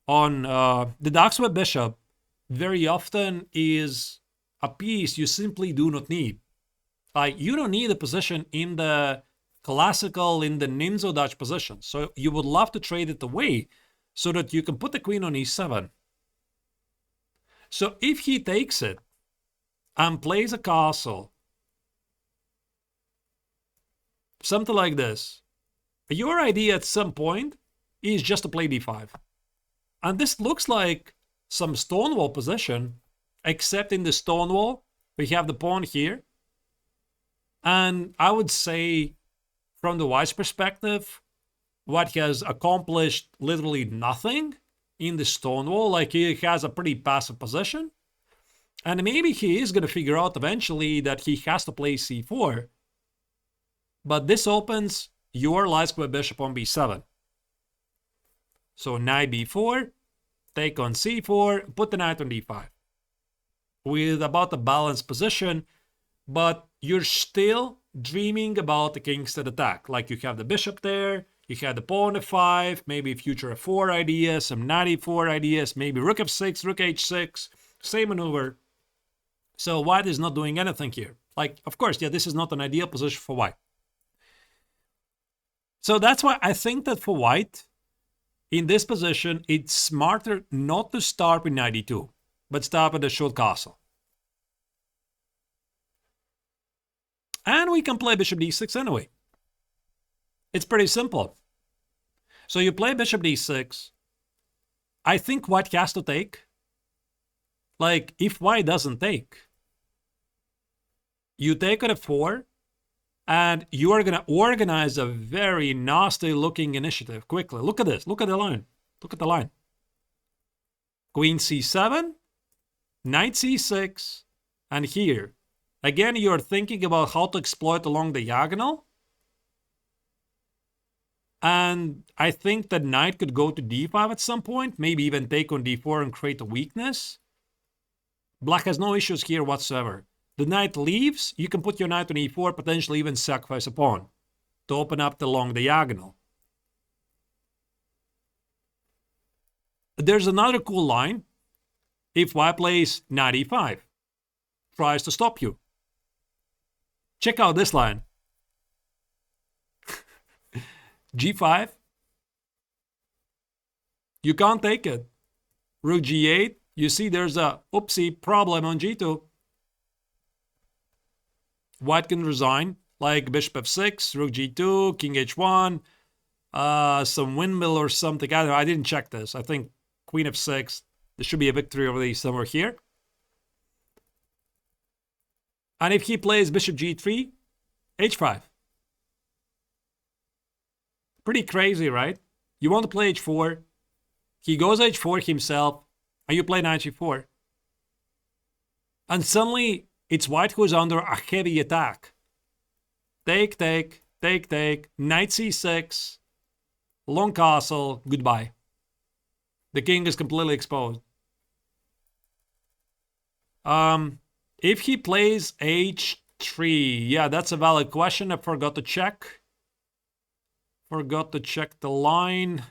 the Daxweb bishop very often is a piece you simply do not need. Like, you don't need a position in the classical, in the Nimzo-Dutch position. So you would love to trade it away so that you can put the queen on e7. So if he takes it and plays a castle something like this. Your idea at some point is just to play d5. And this looks like some stonewall position, except in the stonewall, we have the pawn here. And I would say, from the white's perspective, white has accomplished literally nothing in the stonewall. Like, he has a pretty passive position. And maybe he is going to figure out eventually that he has to play c4. But this opens your light square bishop on b7. So knight b4, take on c4, put the knight on d5. With about a balanced position, but you're still dreaming about the Kingston attack. Like, you have the bishop there, you have the pawn f5, maybe future f4 ideas, some knight e4 ideas, maybe rook f6, rook h6, same maneuver. So white is not doing anything here. Like, of course, yeah, this is not an ideal position for white. So that's why I think that for white, in this position, it's smarter not to start with knight e2, but start with a short castle. And we can play bishop d6 anyway. It's pretty simple. So you play bishop d6. I think white has to take. Like, if white doesn't take, you take at f4, and you are going to organize a very nasty looking initiative quickly. Look at this. Look at the line. Look at the line. Queen c7, knight c6, and here. Again, you're thinking about how to exploit along the diagonal. And I think that knight could go to d5 at some point, maybe even take on d4 and create a weakness. Black has no issues here whatsoever. The knight leaves, you can put your knight on e4, potentially even sacrifice a pawn to open up the long diagonal. There's another cool line. If white plays knight e5, tries to stop you. Check out this line. g5. You can't take it. Rook g8. You see there's a oopsie problem on g2. White can resign, like bishop f6, rook g2, king h1, some windmill or something. I don't know, I didn't check this. I think queen f6. There should be a victory over these somewhere here. And if he plays bishop g3, h5. Pretty crazy, right? You want to play h4. He goes h4 himself, and you play knight g4. And suddenly, it's white who's under a heavy attack. Take, take, take, take, knight c6, long castle, goodbye. The king is completely exposed. If he plays h3, yeah, that's a valid question. I forgot to check. Forgot to check the line.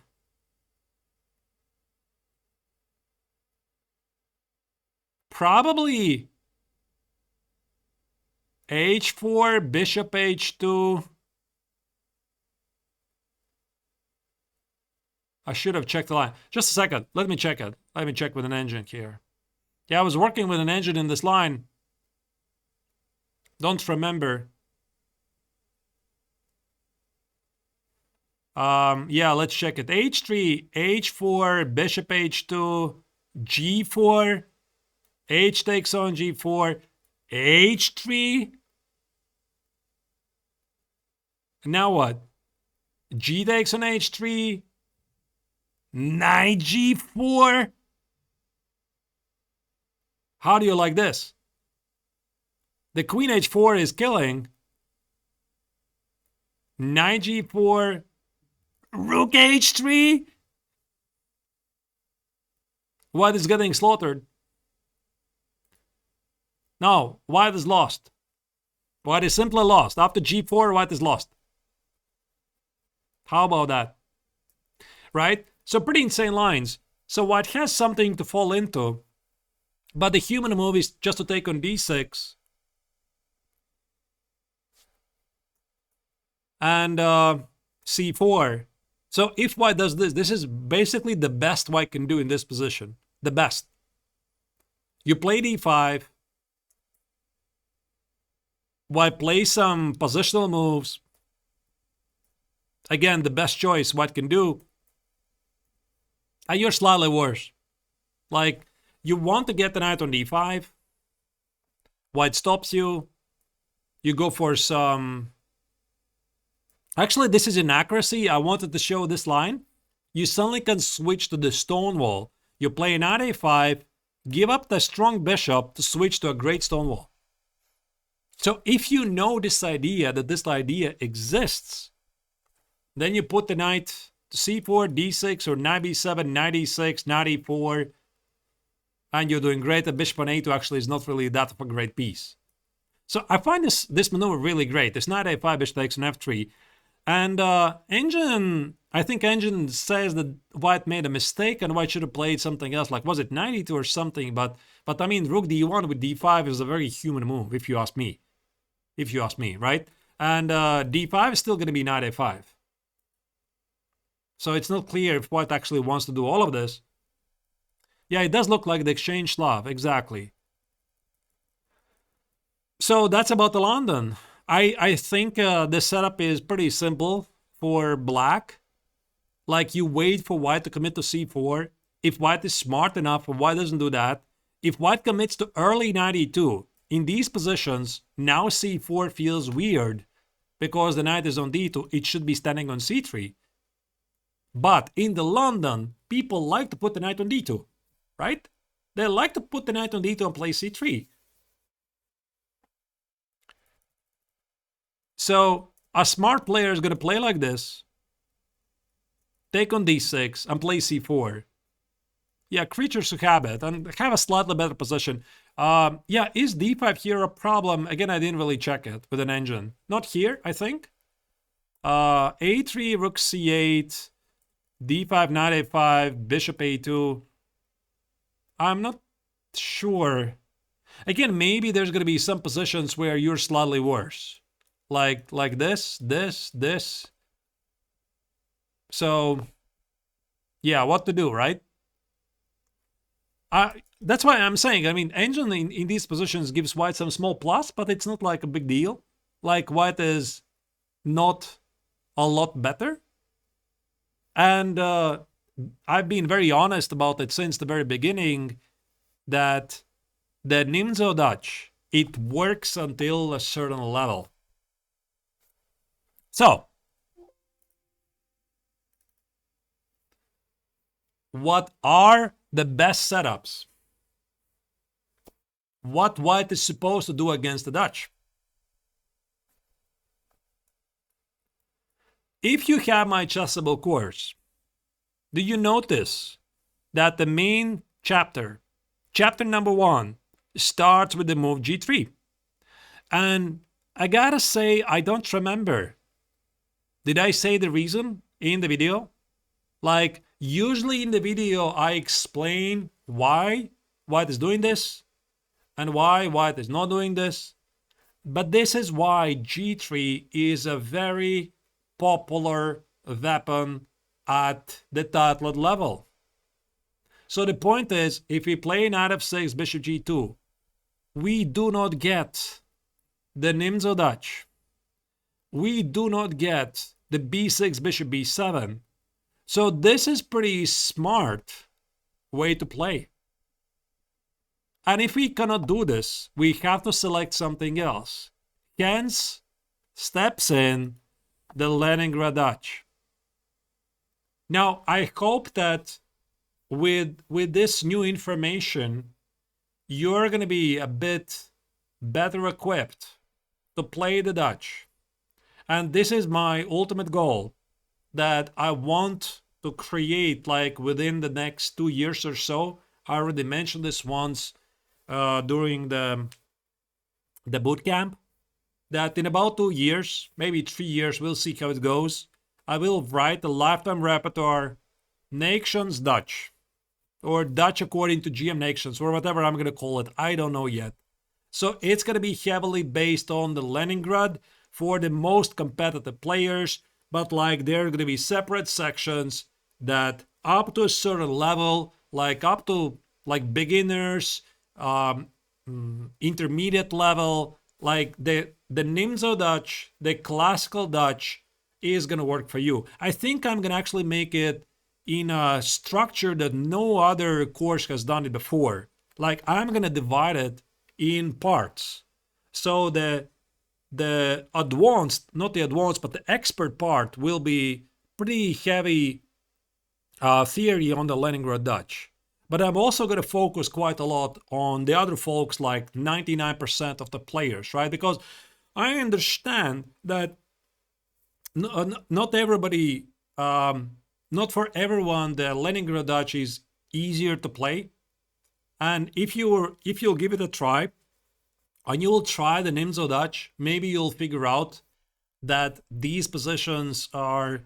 Probably h4, bishop h2. I should have checked the line. Just a second. Let me check it. Let me check with an engine here. Yeah, I was working with an engine in this line. Don't remember. Yeah, let's check it. h3, h4, bishop h2, g4, h takes on g4, h3. Now what? G takes on h3, knight g4. How do you like this? The queen h4 is killing. Knight g4, rook h3. White is getting slaughtered. No, white is lost. White is simply lost. After g4, white is lost. How about that? Right? So pretty insane lines. So white has something to fall into. But the human move is just to take on d6. And c4. So if white does this, this is basically the best white can do in this position. The best. You play d5. White plays some positional moves. again, the best choice white can do, and you're slightly worse. Like, you want to get the knight on d5, white stops you, you go for some... Actually, this is inaccuracy. I wanted to show this line. You suddenly can switch to the stone wall. You play knight a5, give up the strong bishop to switch to a great stone wall. So if you know this idea, that this idea exists, then you put the knight to c4, d6, or knight b7, knight e6, knight e4, and you're doing great. The bishop on a2 actually is not really that of a great piece. So I find this maneuver really great. This knight a5, bishop takes on f3. And I think Engine says that white made a mistake and white should have played something else. Like, was it knight e2 or something? But I mean, rook d1 with d5 is a very human move, if you ask me. If you ask me, right? And d5 is still going to be knight a5. So it's not clear if white actually wants to do all of this. Yeah, it does look like the exchange Slav, exactly. So that's about the London. I think the setup is pretty simple for black. Like, you wait for white to commit to c4. If white is smart enough, or white doesn't do that, if white commits to early knight e2, in these positions, now c4 feels weird because the knight is on d2. It should be standing on c3. But in the London, people like to put the knight on d2, right? They like to put the knight on d2 and play c3. So a smart player is going to play like this. Take on d6 and play c4. Yeah, creatures who have it and have a slightly better position. Yeah, is d5 here a problem? Again, I didn't really check it with an engine. Not here, I think. a3, rook c8, d5, knight a5, bishop a2. I'm not sure. Again, maybe there's going to be some positions where you're slightly worse. Like this. So, yeah, what to do, right? That's why I'm saying, I mean, engine in these positions gives white some small plus, but it's not like a big deal. Like, white is not a lot better. And I've been very honest about it since the very beginning, that the Nimzo-Dutch, it works until a certain level. So, what are the best setups? What white is supposed to do against the Dutch? If you have my Chessable course, do you notice that the main chapter number 1, starts with the move g3? And I gotta say, I don't remember. Did I say the reason in the video? Like, usually in the video, I explain why white is doing this and why white is not doing this. But this is why g3 is a very popular weapon at the titled level. So the point is, if we play knight f6, bishop g2, we do not get the Nimzo-Dutch. We do not get the b6, bishop b7. So this is pretty smart way to play. And if we cannot do this, we have to select something else. Hence, steps in the Leningrad Dutch. Now, I hope that with this new information, you're going to be a bit better equipped to play the Dutch. And this is my ultimate goal, that I want to create, like, within the next 2 years or so. I already mentioned this once during the boot camp, that in about 2 years, maybe 3 years, we'll see how it goes. I will write a lifetime repertoire, Neiksans Dutch, or Dutch according to GM Neiksans, or whatever I'm going to call it. I don't know yet. So it's going to be heavily based on the Leningrad for the most competitive players, but like there are going to be separate sections that up to a certain level, like up to like beginners, intermediate level, like the Nimzo-Dutch, the classical Dutch, is going to work for you. I think I'm going to actually make it in a structure that no other course has done it before. Like, I'm going to divide it in parts. So the advanced, not the advanced, but the expert part will be pretty heavy theory on the Leningrad-Dutch. But I'm also going to focus quite a lot on the other folks, like 99% of the players, right? Because I understand that not everybody, not for everyone, the Leningrad-Dutch is easier to play. And if you'll give it a try, and you'll try the Nimzo-Dutch, maybe you'll figure out that these positions are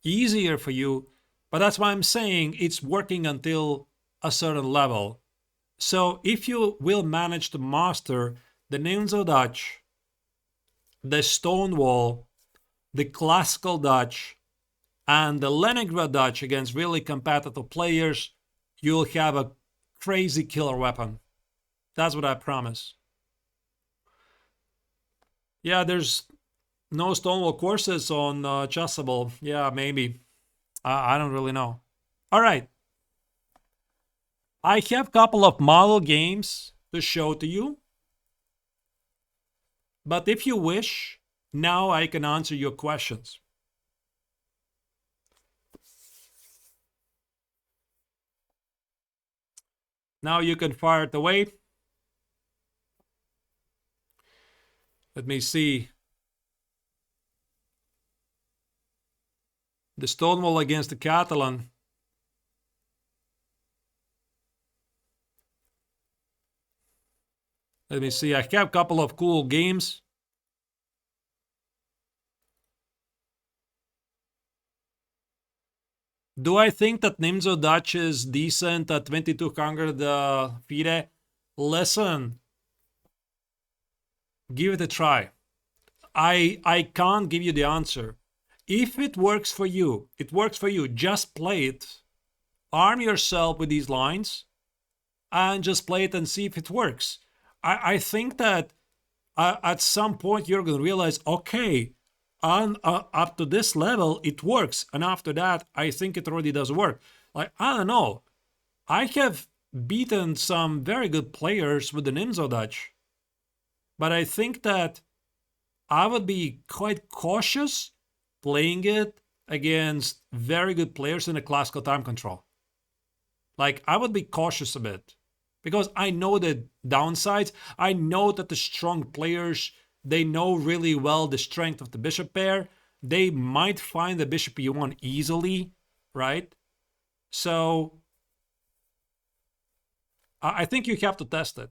easier for you. But that's why I'm saying it's working until a certain level. So if you will manage to master the Nimzo-Dutch, the Stonewall, the Classical Dutch, and the Leningrad-Dutch against really competitive players, you'll have a crazy killer weapon. That's what I promise. Yeah, there's no Stonewall courses on Chessable. Yeah, maybe. I don't really know. All right. I have a couple of model games to show to you. But if you wish, now I can answer your questions. Now you can fire it away. Let me see. The Stonewall against the Catalan. Let me see. I have a couple of cool games. Do I think that Nimzo-Dutch is decent at 2200 FIDE? Listen, give it a try. I can't give you the answer. If it works for you, it works for you. Just play it. Arm yourself with these lines and just play it and see if it works. I think that at some point you're going to realize, okay, up to this level, it works. And after that, I think it already does work. Like, I don't know. I have beaten some very good players with the Nimzo-Dutch. But I think that I would be quite cautious playing it against very good players in a classical time control. Like, I would be cautious a bit. Because I know the downsides. I know that the strong players, they know really well the strength of the bishop pair. They might find the bishop e1 easily, right? So I think you have to test it.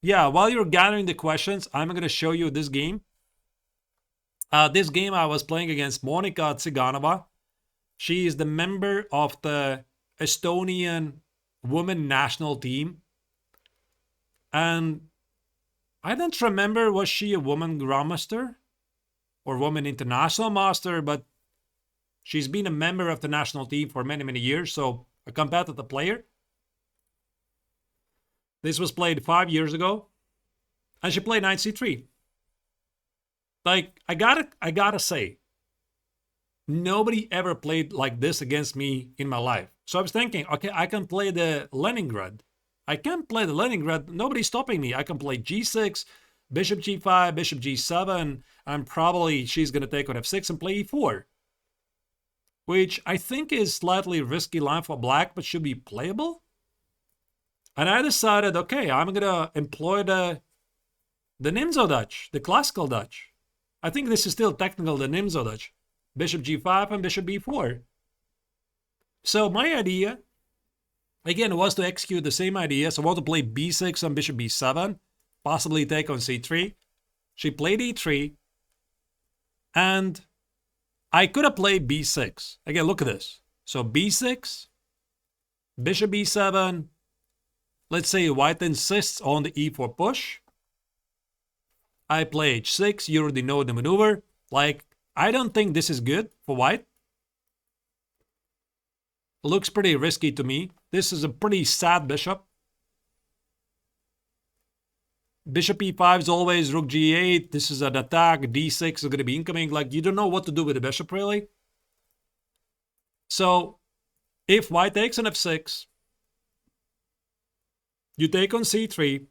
Yeah, while you're gathering the questions, I'm going to show you this game. This game I was playing against Monika Tsiganova. She is the member of the Estonian women national team. And I don't remember, was she a woman grandmaster or woman international master, but she's been a member of the national team for many, many years, so a competitive player. This was played 5 years ago, and she played knight c3. Like, I gotta say, nobody ever played like this against me in my life. So I was thinking, okay, I can play the Leningrad. I can play the Leningrad. Nobody's stopping me. I can play g6, bishop g5, bishop g7, and probably she's going to take on f6 and play e4. Which I think is slightly risky line for black, but should be playable. And I decided, okay, I'm going to employ the Nimzo-Dutch, the classical Dutch. I think this is still technical, the Nimzo-Dutch. Bishop g5 and bishop b4. So my idea, again, was to execute the same idea. So I want to play b6 on bishop b7, possibly take on c3. She played e3, and I could have played b6. Again, look at this. So b6, bishop b7. Let's say white insists on the e4 push. I play h6. You already know the maneuver. Like, I don't think this is good for white. Looks pretty risky to me. This is a pretty sad bishop. Bishop e5 is always rook g8. This is an attack. d6 is going to be incoming. Like, you don't know what to do with the bishop, really. So, if white takes on f6, you take on c3.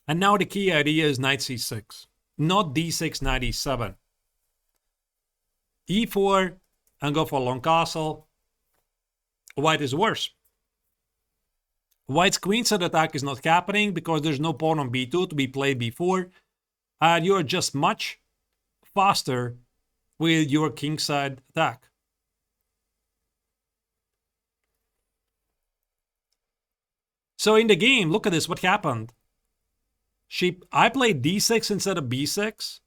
And now the key idea is knight c6. Not d6, knight e7. e4 and go for a long castle. White is worse. White's queenside attack is not happening because there's no pawn on b2 to be played b4. And you're just much faster with your kingside attack. So in the game, look at this, what happened? I played d6 instead of b6.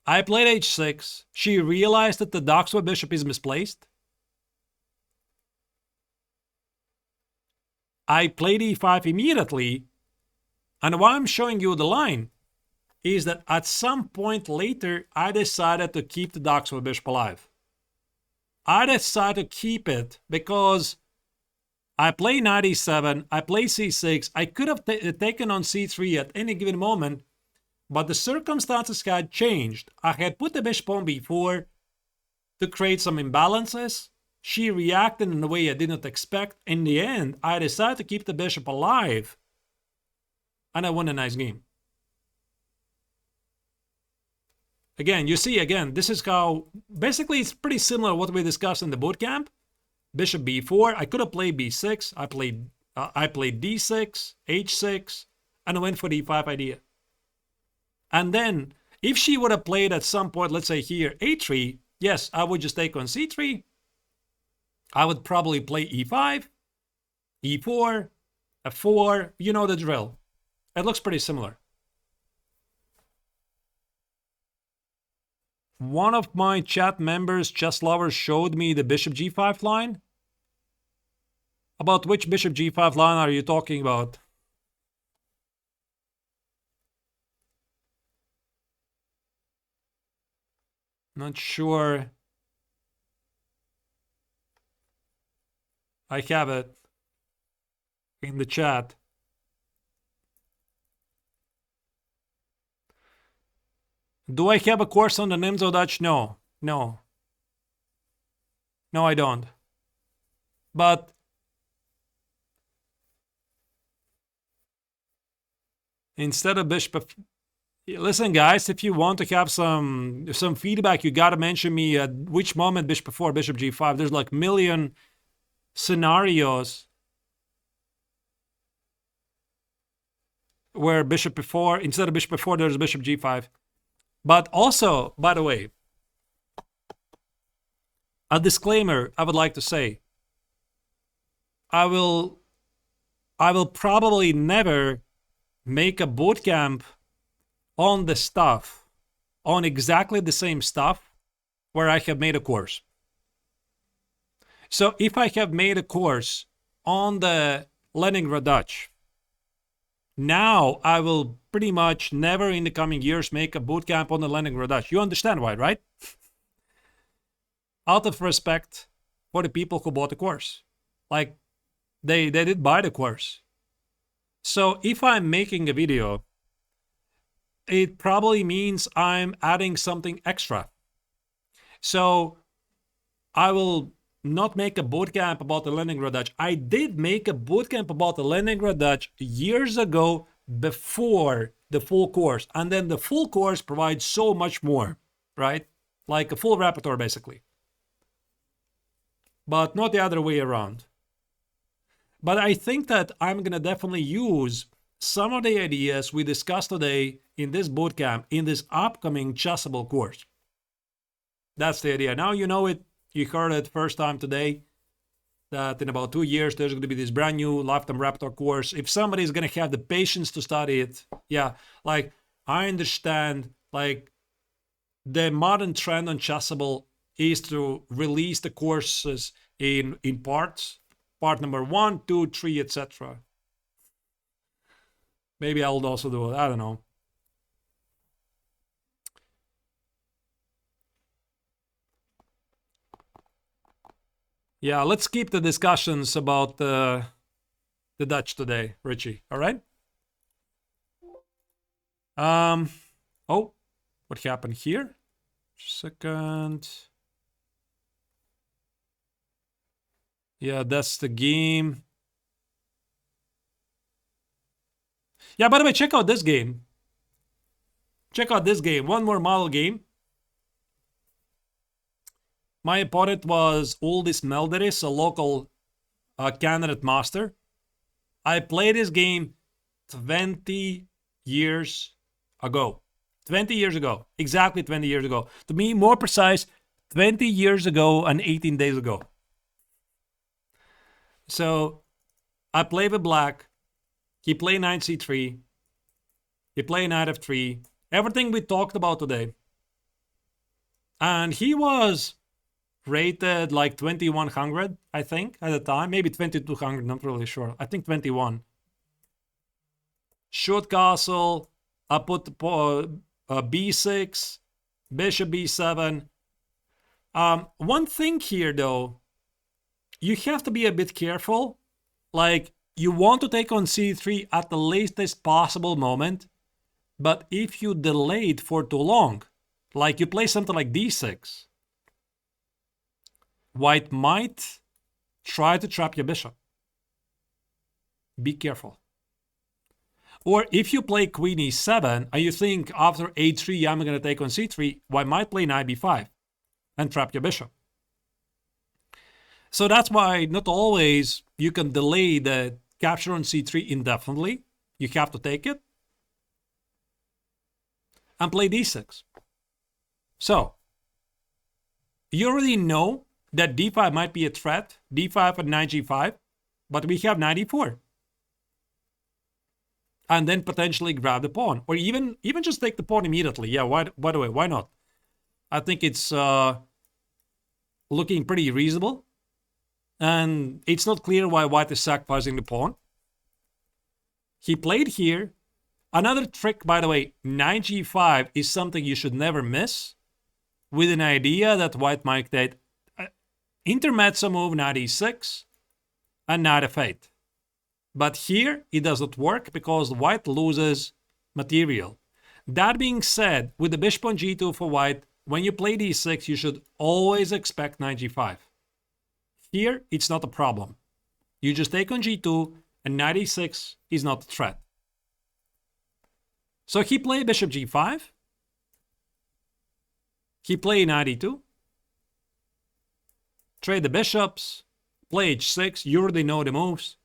I played h6. She realized that the Doxwa bishop is misplaced. I played e5 immediately. And why I'm showing you the line is that at some point later, I decided to keep the Doxwa bishop alive. I decided to keep it because I play knight e7, I play c6. I could have taken on c3 at any given moment, but the circumstances had changed. I had put the bishop on b4 to create some imbalances. She reacted in a way I did not expect. In the end, I decided to keep the bishop alive, and I won a nice game. Again, you see, this is how, basically it's pretty similar to what we discussed in the bootcamp. Bishop b4, I could have played b6, I played d6, h6, and I went for the e5 idea. And then, if she would have played at some point, let's say here, a3, yes, I would just take on c3. I would probably play e5, e4, f4, you know the drill. It looks pretty similar. One of my chat members, chess lovers, showed me the bishop g5 line. About which bishop g5 line are you talking about? Not sure. I have it in the chat. Do I have a course on the Nimzo-Dutch? No. No, I don't. But instead of bishop, listen, guys, if you want to have some feedback, you gotta mention me at which moment bishop before bishop g5. There's like million scenarios where bishop before, instead of bishop before, there's bishop g5. But also, by the way, a disclaimer I would like to say. I will probably never make a bootcamp on the stuff, on exactly the same stuff where I have made a course. So if I have made a course on the Leningrad-Dutch, now I will pretty much never in the coming years make a bootcamp on the Leningrad-Dutch. You understand why, right? Out of respect for the people who bought the course. Like, they did buy the course. So if I'm making a video, it probably means I'm adding something extra. So I will not make a bootcamp about the Leningrad-Dutch. I did make a bootcamp about the Leningrad-Dutch years ago before the full course. And then the full course provides so much more, right? Like a full repertoire, basically. But not the other way around. But I think that I'm going to definitely use some of the ideas we discussed today in this bootcamp, in this upcoming Chessable course. That's the idea. Now you know it. You heard it first time today, that in about 2 years, there's going to be this brand new lifetime repertoire course. If somebody is going to have the patience to study it, yeah, like, I understand, like, the modern trend on Chessable is to release the courses in parts. Part number 1, 2, 3, etc. Maybe I'll also do it. I don't know. Yeah, let's keep the discussions about the Dutch today, Richie. All right? Oh, what happened here? Second. Yeah, that's the game. Yeah, by the way, check out this game. Check out this game. One more model game. My opponent was Uldis Melderis, a local candidate master. I played this game 20 years ago. 20 years ago. Exactly 20 years ago. To be more precise, 20 years ago and 18 days ago. So I play with black. He played knight c3. He played knight f3. Everything we talked about today. And he was rated like 2100, I think, at the time. Maybe 2200, not really sure. I think 21. Shoot castle. I put b6, bishop b7. One thing here, though, you have to be a bit careful. Like, you want to take on c3 at the latest possible moment, but if you delay it for too long, like you play something like d6, white might try to trap your bishop. Be careful. Or if you play queen e7 and you think after a3 I'm going to take on c3, white might play knight b5 and trap your bishop. So that's why not always you can delay the capture on c3 indefinitely. You have to take it and play d6. So you already know that d5 might be a threat, d5 and knight g5, but we have knight e4. And then potentially grab the pawn, or even just take the pawn immediately. Yeah, by the way, why not? I think it's looking pretty reasonable. And it's not clear why white is sacrificing the pawn. He played here. Another trick, by the way, knight g5 is something you should never miss, with an idea that white might take intermezzo move knight e6 and knight f8. But here it doesn't work because white loses material. That being said, with the bishop on g2 for white, when you play d6, you should always expect knight g5. Here, it's not a problem. You just take on g2, and knight e6 is not a threat. So he played bishop g5. He played knight e2. Trade the bishops. Play h6. You already know the moves.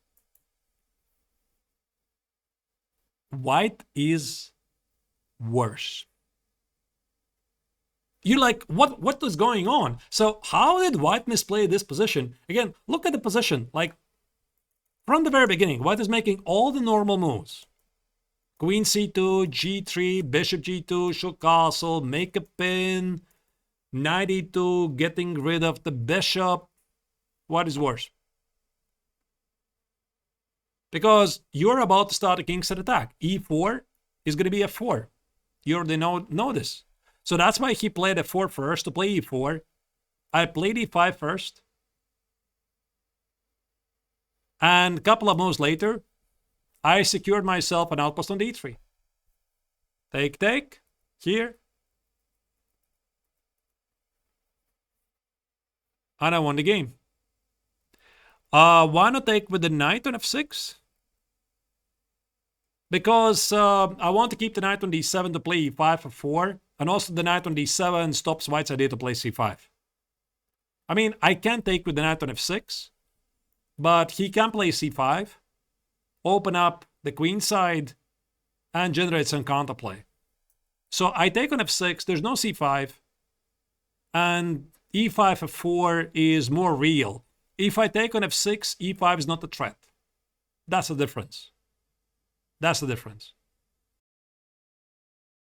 White is worse. You're like, what is going on? So how did white misplay this position? Again, look at the position. Like, from the very beginning, white is making all the normal moves. Queen c2, g3, bishop g2, shoot castle, make a pin, knight e2, getting rid of the bishop. What is worse? Because you're about to start a kingside attack. e4 is going to be f4. You already know this. So that's why he played f4 first to play e4. I played e5 first. And a couple of moves later, I secured myself an outpost on d3. Take, here. And I won the game. Why not take with the knight on f6? Because I want to keep the knight on d7 to play e5 for 4. And also the knight on d7 stops white's idea to play c5. I mean, I can take with the knight on f6. But he can play c5. Open up the queen side. And generate some counterplay. So I take on f6. There's no c5. And e5 f4 is more real. If I take on f6, e5 is not a threat. That's the difference. That's the difference.